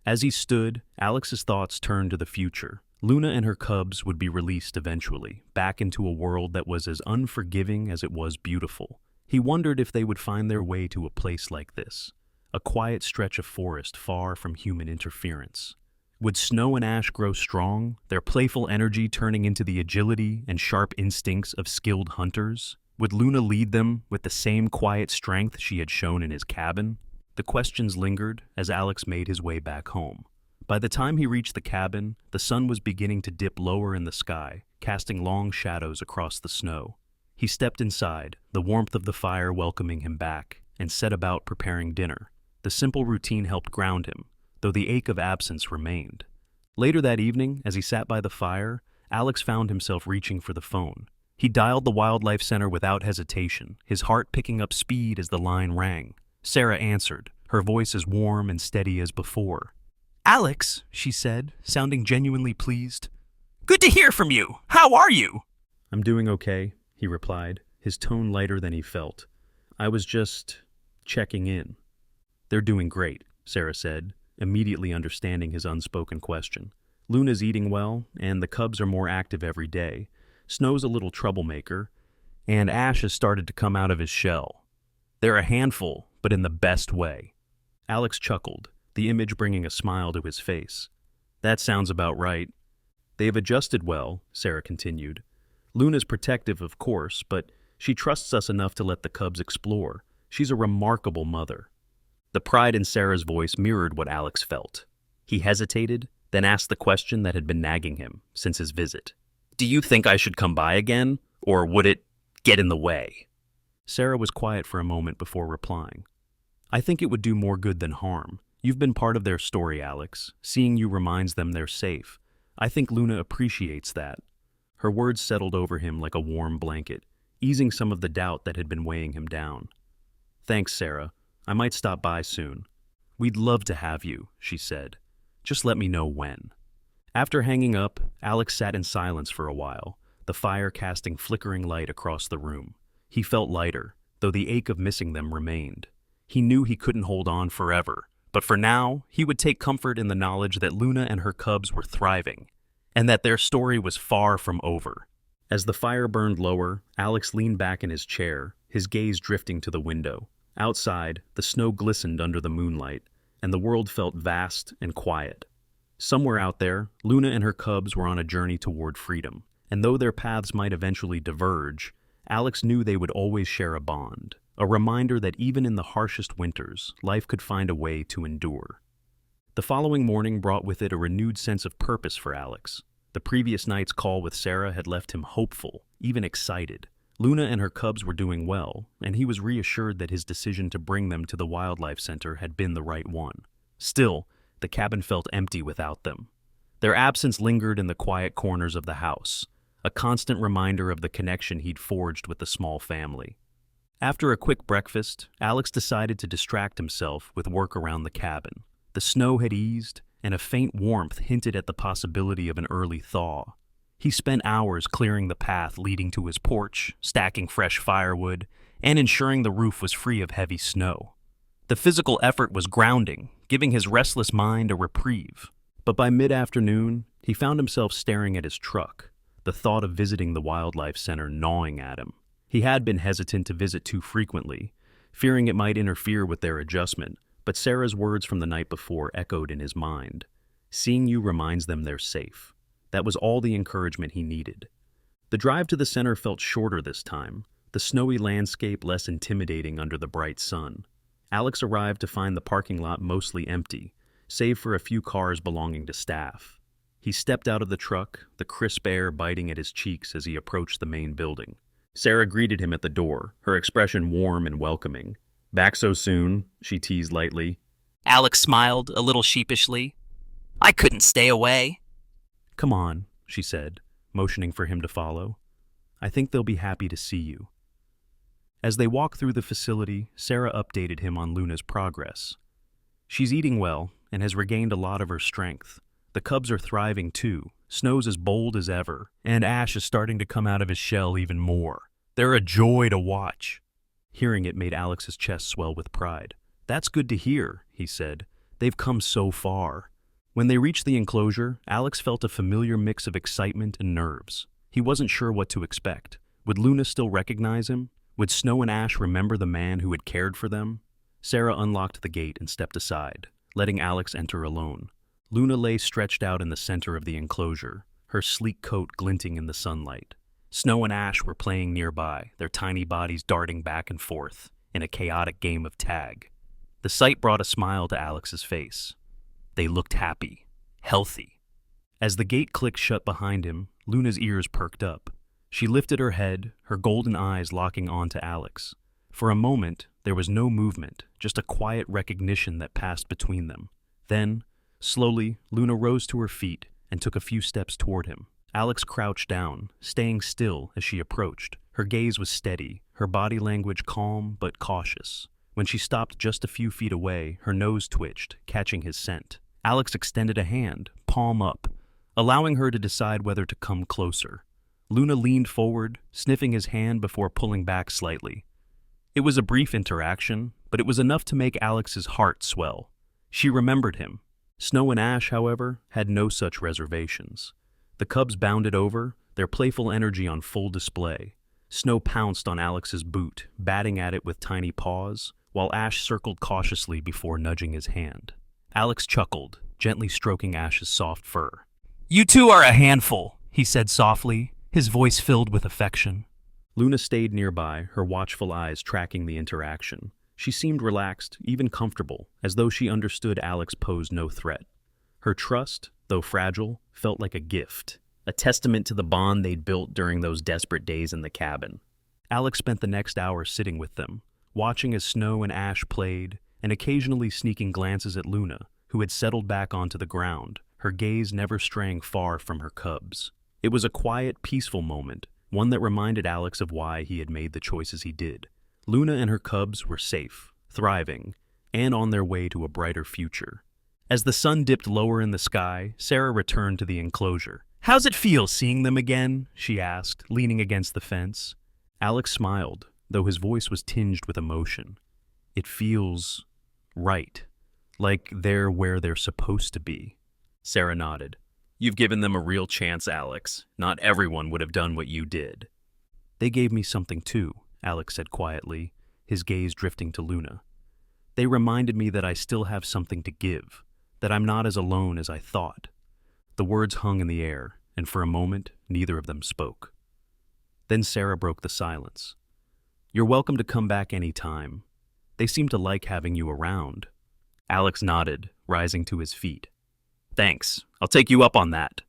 As he stood, Alex's thoughts turned to the future. Luna and her cubs would be released eventually, back into a world that was as unforgiving as it was beautiful. He wondered if they would find their way to a place like this, a quiet stretch of forest far from human interference. Would Snow and Ash grow strong, their playful energy turning into the agility and sharp instincts of skilled hunters? Would Luna lead them with the same quiet strength she had shown in his cabin? The questions lingered as Alex made his way back home. By the time he reached the cabin, the sun was beginning to dip lower in the sky, casting long shadows across the snow. He stepped inside, the warmth of the fire welcoming him back, and set about preparing dinner. The simple routine helped ground him, though the ache of absence remained. Later that evening, as he sat by the fire, Alex found himself reaching for the phone. He dialed the Wildlife Center without hesitation, his heart picking up speed as the line rang. Sarah answered, her voice as warm and steady as before. "Alex," she said, sounding genuinely pleased. "Good to hear from you. How are you?" "I'm doing okay," he replied, his tone lighter than he felt. "I was just checking in." "They're doing great," Sarah said, immediately understanding his unspoken question. "Luna's eating well, and the cubs are more active every day. Snow's a little troublemaker, and Ash has started to come out of his shell. They're a handful, but in the best way." Alex chuckled, the image bringing a smile to his face. "That sounds about right." "They've adjusted well," Sarah continued. "Luna's protective, of course, but she trusts us enough to let the cubs explore. She's a remarkable mother." The pride in Sarah's voice mirrored what Alex felt. He hesitated, then asked the question that had been nagging him since his visit. "Do you think I should come by again, or would it get in the way?" Sarah was quiet for a moment before replying. "I think it would do more good than harm. You've been part of their story, Alex. Seeing you reminds them they're safe. I think Luna appreciates that." Her words settled over him like a warm blanket, easing some of the doubt that had been weighing him down. "Thanks, Sarah. I might stop by soon." "We'd love to have you," she said, Just let me know when." After hanging up, Alex sat in silence for a while, the fire casting flickering light across the room. He felt lighter, though the ache of missing them remained. He knew he couldn't hold on forever, but for now, he would take comfort in the knowledge that Luna and her cubs were thriving, and that their story was far from over. As the fire burned lower, Alex leaned back in his chair, his gaze drifting to the window. Outside, the snow glistened under the moonlight, and the world felt vast and quiet. Somewhere out there, Luna and her cubs were on a journey toward freedom, and though their paths might eventually diverge, Alex knew they would always share a bond, a reminder that even in the harshest winters, life could find a way to endure. The following morning brought with it a renewed sense of purpose for Alex. The previous night's call with Sarah had left him hopeful, even excited. Luna and her cubs were doing well, and he was reassured that his decision to bring them to the wildlife center had been the right one. Still, the cabin felt empty without them. Their absence lingered in the quiet corners of the house, a constant reminder of the connection he'd forged with the small family. After a quick breakfast, Alex decided to distract himself with work around the cabin. The snow had eased, and a faint warmth hinted at the possibility of an early thaw. He spent hours clearing the path leading to his porch, stacking fresh firewood, and ensuring the roof was free of heavy snow. The physical effort was grounding, giving his restless mind a reprieve. But by mid-afternoon, he found himself staring at his truck, the thought of visiting the wildlife center gnawing at him. He had been hesitant to visit too frequently, fearing it might interfere with their adjustment, but Sarah's words from the night before echoed in his mind. Seeing you reminds them they're safe. That was all the encouragement he needed. The drive to the center felt shorter this time, the snowy landscape less intimidating under the bright sun. Alex arrived to find the parking lot mostly empty, save for a few cars belonging to staff. He stepped out of the truck, the crisp air biting at his cheeks as he approached the main building. Sarah greeted him at the door, her expression warm and welcoming. "Back so soon?" she teased lightly. Alex smiled, a little sheepishly. "I couldn't stay away." "Come on," she said, motioning for him to follow. "I think they'll be happy to see you." As they walked through the facility, Sarah updated him on Luna's progress. "She's eating well and has regained a lot of her strength. The cubs are thriving too. Snow's as bold as ever, and Ash is starting to come out of his shell even more. They're a joy to watch." Hearing it made Alex's chest swell with pride. "That's good to hear," he said. "They've come so far." When they reached the enclosure, Alex felt a familiar mix of excitement and nerves. He wasn't sure what to expect. Would Luna still recognize him? Would Snow and Ash remember the man who had cared for them? Sarah unlocked the gate and stepped aside, letting Alex enter alone. Luna lay stretched out in the center of the enclosure, her sleek coat glinting in the sunlight. Snow and Ash were playing nearby, their tiny bodies darting back and forth in a chaotic game of tag. The sight brought a smile to Alex's face. They looked happy, healthy. As the gate clicked shut behind him, Luna's ears perked up. She lifted her head, her golden eyes locking onto Alex. For a moment, there was no movement, just a quiet recognition that passed between them. Then, slowly, Luna rose to her feet and took a few steps toward him. Alex crouched down, staying still as she approached. Her gaze was steady, her body language calm but cautious. When she stopped just a few feet away, her nose twitched, catching his scent. Alex extended a hand, palm up, allowing her to decide whether to come closer. Luna leaned forward, sniffing his hand before pulling back slightly. It was a brief interaction, but it was enough to make Alex's heart swell. She remembered him. Snow and Ash, however, had no such reservations. The cubs bounded over, their playful energy on full display. Snow pounced on Alex's boot, batting at it with tiny paws, while Ash circled cautiously before nudging his hand. Alex chuckled, gently stroking Ash's soft fur. "You two are a handful," he said softly, his voice filled with affection. Luna stayed nearby, her watchful eyes tracking the interaction. She seemed relaxed, even comfortable, as though she understood Alex posed no threat. Her trust, though fragile, felt like a gift, a testament to the bond they'd built during those desperate days in the cabin. Alex spent the next hour sitting with them, watching as Snow and Ash played, and occasionally sneaking glances at Luna, who had settled back onto the ground, her gaze never straying far from her cubs. It was a quiet, peaceful moment, one that reminded Alex of why he had made the choices he did. Luna and her cubs were safe, thriving, and on their way to a brighter future. As the sun dipped lower in the sky, Sarah returned to the enclosure. "How's it feel seeing them again?" she asked, leaning against the fence. Alex smiled, though his voice was tinged with emotion. "It feels right, like they're where they're supposed to be." Sarah nodded. "You've given them a real chance, Alex. Not everyone would have done what you did." "They gave me something too," Alex said quietly, his gaze drifting to Luna. "They reminded me that I still have something to give, that I'm not as alone as I thought." The words hung in the air, and for a moment, neither of them spoke. Then Sarah broke the silence. "You're welcome to come back any time. They seem to like having you around." Alex nodded, rising to his feet. "Thanks. I'll take you up on that."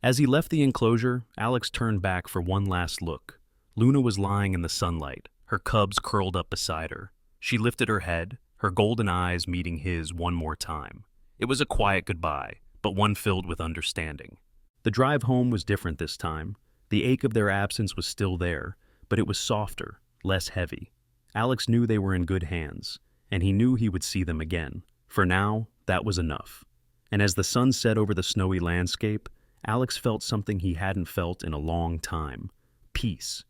As he left the enclosure, Alex turned back for one last look. Luna was lying in the sunlight, her cubs curled up beside her. She lifted her head, her golden eyes meeting his one more time. It was a quiet goodbye, but one filled with understanding. The drive home was different this time. The ache of their absence was still there, but it was softer, less heavy. Alex knew they were in good hands, and he knew he would see them again. For now, that was enough. And as the sun set over the snowy landscape, Alex felt something he hadn't felt in a long time: peace.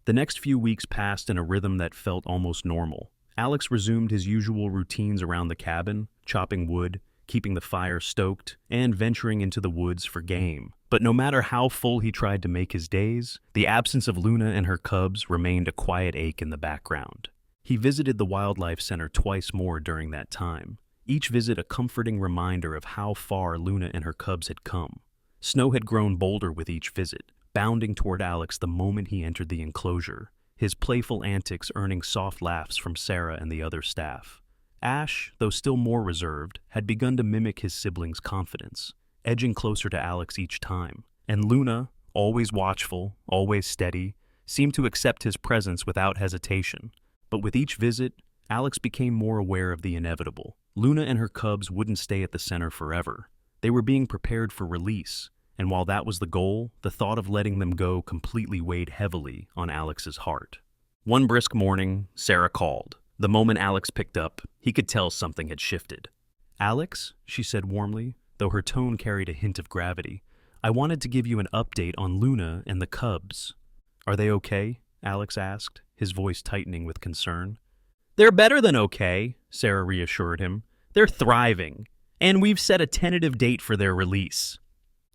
The next few weeks passed in a rhythm that felt almost normal. Alex resumed his usual routines around the cabin, chopping wood, keeping the fire stoked, and venturing into the woods for game. But no matter how full he tried to make his days, the absence of Luna and her cubs remained a quiet ache in the background. He visited the wildlife center twice more during that time, each visit a comforting reminder of how far Luna and her cubs had come. Snow had grown bolder with each visit, bounding toward Alex the moment he entered the enclosure, his playful antics earning soft laughs from Sarah and the other staff. Ash, though still more reserved, had begun to mimic his siblings' confidence, edging closer to Alex each time. And Luna, always watchful, always steady, seemed to accept his presence without hesitation. But with each visit, Alex became more aware of the inevitable. Luna and her cubs wouldn't stay at the center forever. They were being prepared for release, and while that was the goal, the thought of letting them go completely weighed heavily on Alex's heart. One brisk morning, Sarah called. The moment Alex picked up, he could tell something had shifted. "Alex," she said warmly, though her tone carried a hint of gravity, "I wanted to give you an update on Luna and the cubs." "Are they okay?" Alex asked, his voice tightening with concern. "They're better than okay," Sarah reassured him. "They're thriving, and we've set a tentative date for their release."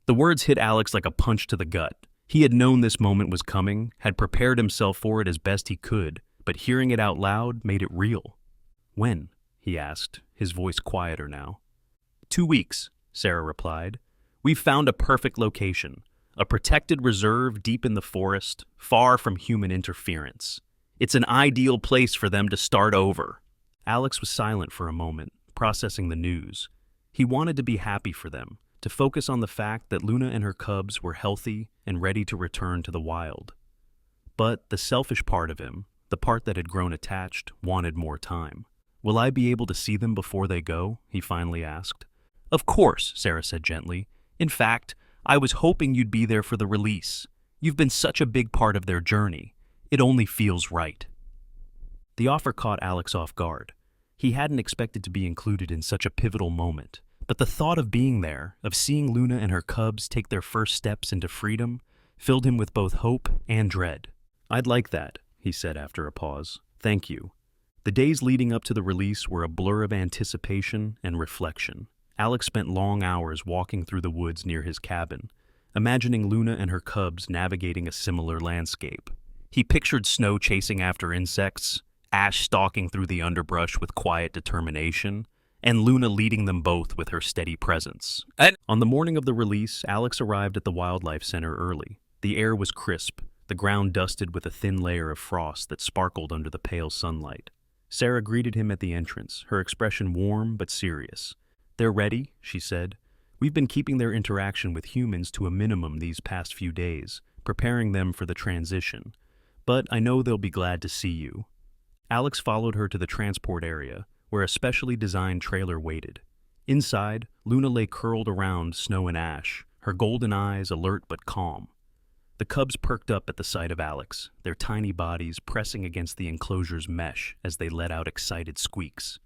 The words hit Alex like a punch to the gut. He had known this moment was coming, had prepared himself for it as best he could, but hearing it out loud made it real. "When?" he asked, his voice quieter now. 2 weeks, Sarah replied. "We've found a perfect location, a protected reserve deep in the forest, far from human interference. It's an ideal place for them to start over." Alex was silent for a moment, processing the news. He wanted to be happy for them, to focus on the fact that Luna and her cubs were healthy and ready to return to the wild. But the selfish part of him, the part that had grown attached, wanted more time. "Will I be able to see them before they go?" he finally asked. "Of course," Sarah said gently. "In fact, I was hoping you'd be there for the release. You've been such a big part of their journey. It only feels right." The offer caught Alex off guard. He hadn't expected to be included in such a pivotal moment. But the thought of being there, of seeing Luna and her cubs take their first steps into freedom, filled him with both hope and dread. "I'd like that," he said after a pause. "Thank you." The days leading up to the release were a blur of anticipation and reflection. Alex spent long hours walking through the woods near his cabin, imagining Luna and her cubs navigating a similar landscape. He pictured Snow chasing after insects, Ash stalking through the underbrush with quiet determination, and Luna leading them both with her steady presence. On the morning of the release, Alex arrived at the wildlife center early. The air was crisp, the ground dusted with a thin layer of frost that sparkled under the pale sunlight. Sarah greeted him at the entrance, her expression warm but serious. "They're ready," she said. "We've been keeping their interaction with humans to a minimum these past few days, preparing them for the transition. But I know they'll be glad to see you." Alex followed her to the transport area, where a specially designed trailer waited. Inside, Luna lay curled around Snow and Ash, her golden eyes alert but calm. The cubs perked up at the sight of Alex, their tiny bodies pressing against the enclosure's mesh as they let out excited squeaks.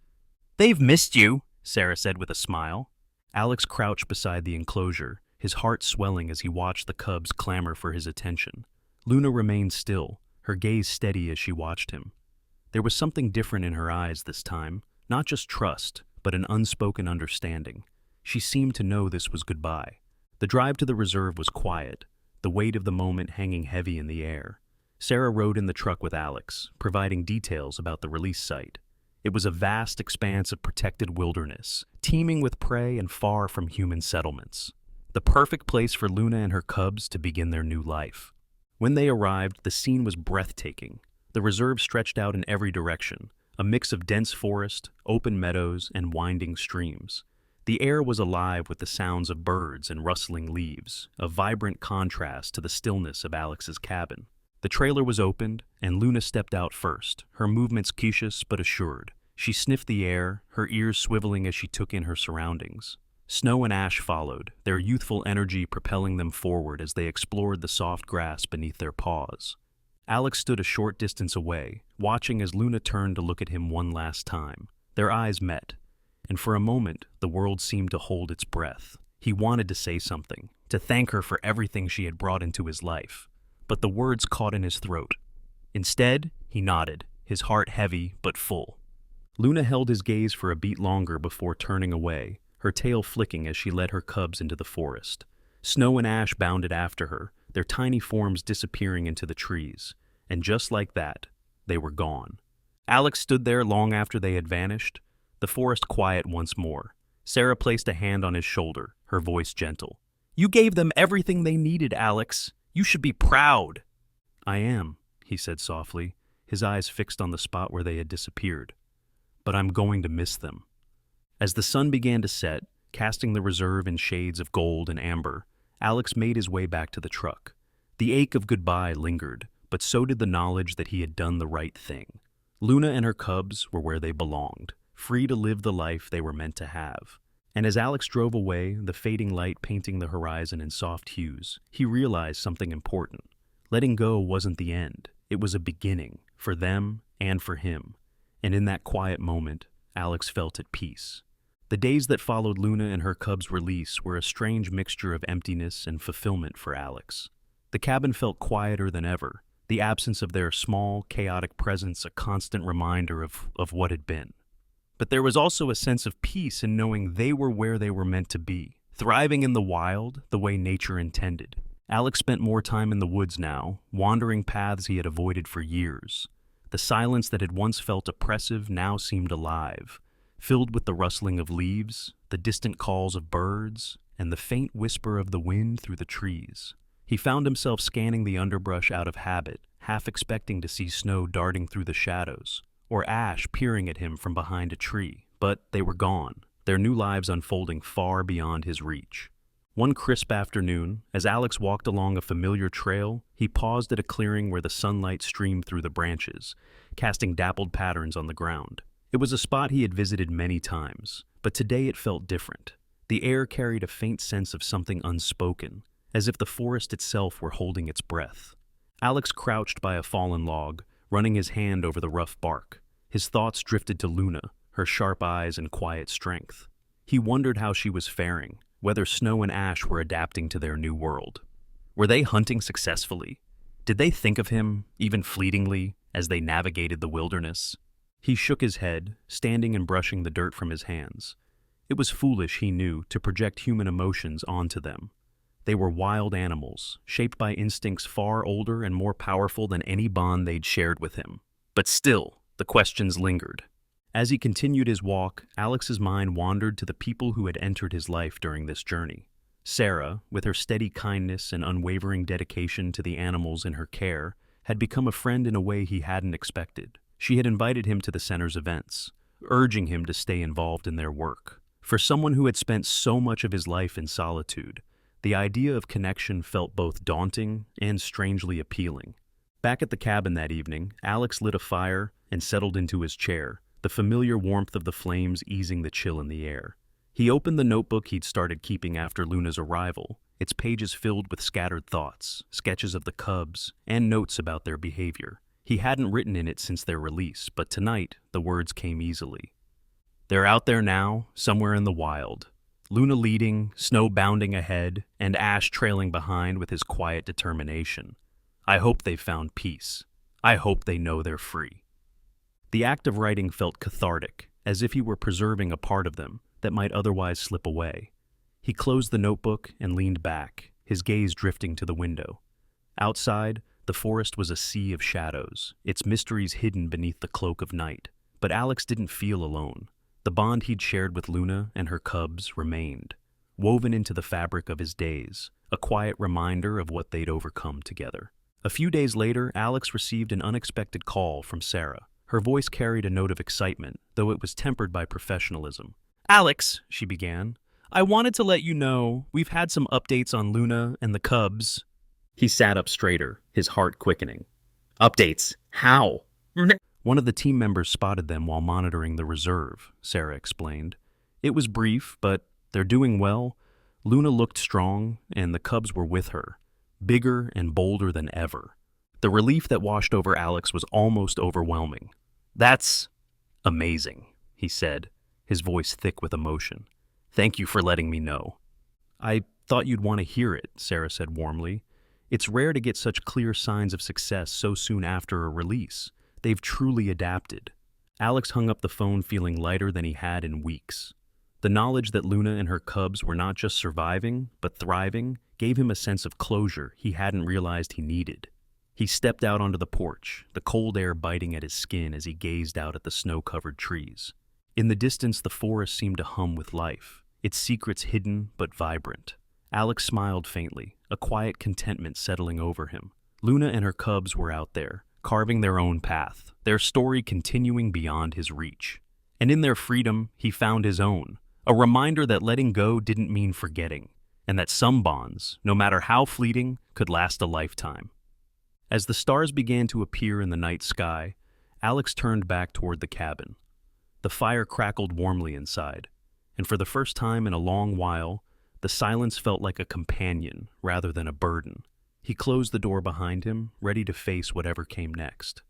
"They've missed you," Sarah said with a smile. Alex crouched beside the enclosure, his heart swelling as he watched the cubs clamor for his attention. Luna remained still, her gaze steady as she watched him. There was something different in her eyes this time, not just trust, but an unspoken understanding. She seemed to know this was goodbye. The drive to the reserve was quiet, the weight of the moment hanging heavy in the air. Sarah rode in the truck with Alex, providing details about the release site. It was a vast expanse of protected wilderness, teeming with prey and far from human settlements. The perfect place for Luna and her cubs to begin their new life. When they arrived, the scene was breathtaking. The reserve stretched out in every direction, a mix of dense forest, open meadows, and winding streams. The air was alive with the sounds of birds and rustling leaves, a vibrant contrast to the stillness of Alex's cabin. The trailer was opened, and Luna stepped out first, her movements cautious but assured. She sniffed the air, her ears swiveling as she took in her surroundings. Snow and Ash followed, their youthful energy propelling them forward as they explored the soft grass beneath their paws. Alex stood a short distance away, watching as Luna turned to look at him one last time. Their eyes met, and for a moment the world seemed to hold its breath. He wanted to say something, to thank her for everything she had brought into his life, but the words caught in his throat. Instead, he nodded, his heart heavy but full. Luna held his gaze for a beat longer before turning away, her tail flicking as she led her cubs into the forest. Snow and Ash bounded after her, their tiny forms disappearing into the trees, and just like that, they were gone. Alex stood there long after they had vanished, the forest quiet once more. Sarah placed a hand on his shoulder, her voice gentle. "You gave them everything they needed, Alex. You should be proud." "I am," he said softly, his eyes fixed on the spot where they had disappeared. "But I'm going to miss them." As the sun began to set, casting the reserve in shades of gold and amber, Alex made his way back to the truck. The ache of goodbye lingered, but so did the knowledge that he had done the right thing. Luna and her cubs were where they belonged, free to live the life they were meant to have. And as Alex drove away, the fading light painting the horizon in soft hues, he realized something important. Letting go wasn't the end. It was a beginning, for them and for him. And in that quiet moment, Alex felt at peace. The days that followed Luna and her cubs' release were a strange mixture of emptiness and fulfillment for Alex. The cabin felt quieter than ever, the absence of their small, chaotic presence a constant reminder of what had been. But there was also a sense of peace in knowing they were where they were meant to be, thriving in the wild the way nature intended. Alex spent more time in the woods now, wandering paths he had avoided for years. The silence that had once felt oppressive now seemed alive, filled with the rustling of leaves, the distant calls of birds, and the faint whisper of the wind through the trees. He found himself scanning the underbrush out of habit, half expecting to see Snow darting through the shadows, or Ash peering at him from behind a tree, but they were gone, their new lives unfolding far beyond his reach. One crisp afternoon, as Alex walked along a familiar trail, he paused at a clearing where the sunlight streamed through the branches, casting dappled patterns on the ground. It was a spot he had visited many times, but today it felt different. The air carried a faint sense of something unspoken, as if the forest itself were holding its breath. Alex crouched by a fallen log, running his hand over the rough bark. His thoughts drifted to Luna, her sharp eyes and quiet strength. He wondered how she was faring, whether Snow and Ash were adapting to their new world. Were they hunting successfully? Did they think of him, even fleetingly, as they navigated the wilderness? He shook his head, standing and brushing the dirt from his hands. It was foolish, he knew, to project human emotions onto them. They were wild animals, shaped by instincts far older and more powerful than any bond they'd shared with him. But still, the questions lingered. As he continued his walk, Alex's mind wandered to the people who had entered his life during this journey. Sarah, with her steady kindness and unwavering dedication to the animals in her care, had become a friend in a way he hadn't expected. She had invited him to the center's events, urging him to stay involved in their work. For someone who had spent so much of his life in solitude, the idea of connection felt both daunting and strangely appealing. Back at the cabin that evening, Alex lit a fire and settled into his chair, the familiar warmth of the flames easing the chill in the air. He opened the notebook he'd started keeping after Luna's arrival, its pages filled with scattered thoughts, sketches of the cubs, and notes about their behavior. He hadn't written in it since their release, but tonight the words came easily. "They're out there now, somewhere in the wild. Luna leading, Snow bounding ahead, and Ash trailing behind with his quiet determination. I hope they've found peace. I hope they know they're free. The act of writing felt cathartic, as if he were preserving a part of them that might otherwise slip away. He closed the notebook and leaned back, his gaze drifting to the window. Outside, the forest was a sea of shadows, its mysteries hidden beneath the cloak of night. But Alex didn't feel alone. The bond he'd shared with Luna and her cubs remained, woven into the fabric of his days, a quiet reminder of what they'd overcome together. A few days later, Alex received an unexpected call from Sarah. Her voice carried a note of excitement, though it was tempered by professionalism. "Alex," she began, "I wanted to let you know we've had some updates on Luna and the cubs." He sat up straighter, his heart quickening. "Updates? How?" "One of the team members spotted them while monitoring the reserve," Sarah explained. "It was brief, but they're doing well. Luna looked strong, and the cubs were with her, bigger and bolder than ever." The relief that washed over Alex was almost overwhelming. "That's amazing," he said, his voice thick with emotion. "Thank you for letting me know." "I thought you'd want to hear it," Sarah said warmly. "It's rare to get such clear signs of success so soon after a release. They've truly adapted." Alex hung up the phone feeling lighter than he had in weeks. The knowledge that Luna and her cubs were not just surviving, but thriving, gave him a sense of closure he hadn't realized he needed. He stepped out onto the porch, the cold air biting at his skin as he gazed out at the snow-covered trees. In the distance, the forest seemed to hum with life, its secrets hidden but vibrant. Alex smiled faintly, a quiet contentment settling over him. Luna and her cubs were out there, carving their own path, their story continuing beyond his reach. And in their freedom, he found his own, a reminder that letting go didn't mean forgetting, and that some bonds, no matter how fleeting, could last a lifetime. As the stars began to appear in the night sky, Alex turned back toward the cabin. The fire crackled warmly inside, and for the first time in a long while, the silence felt like a companion rather than a burden. He closed the door behind him, ready to face whatever came next.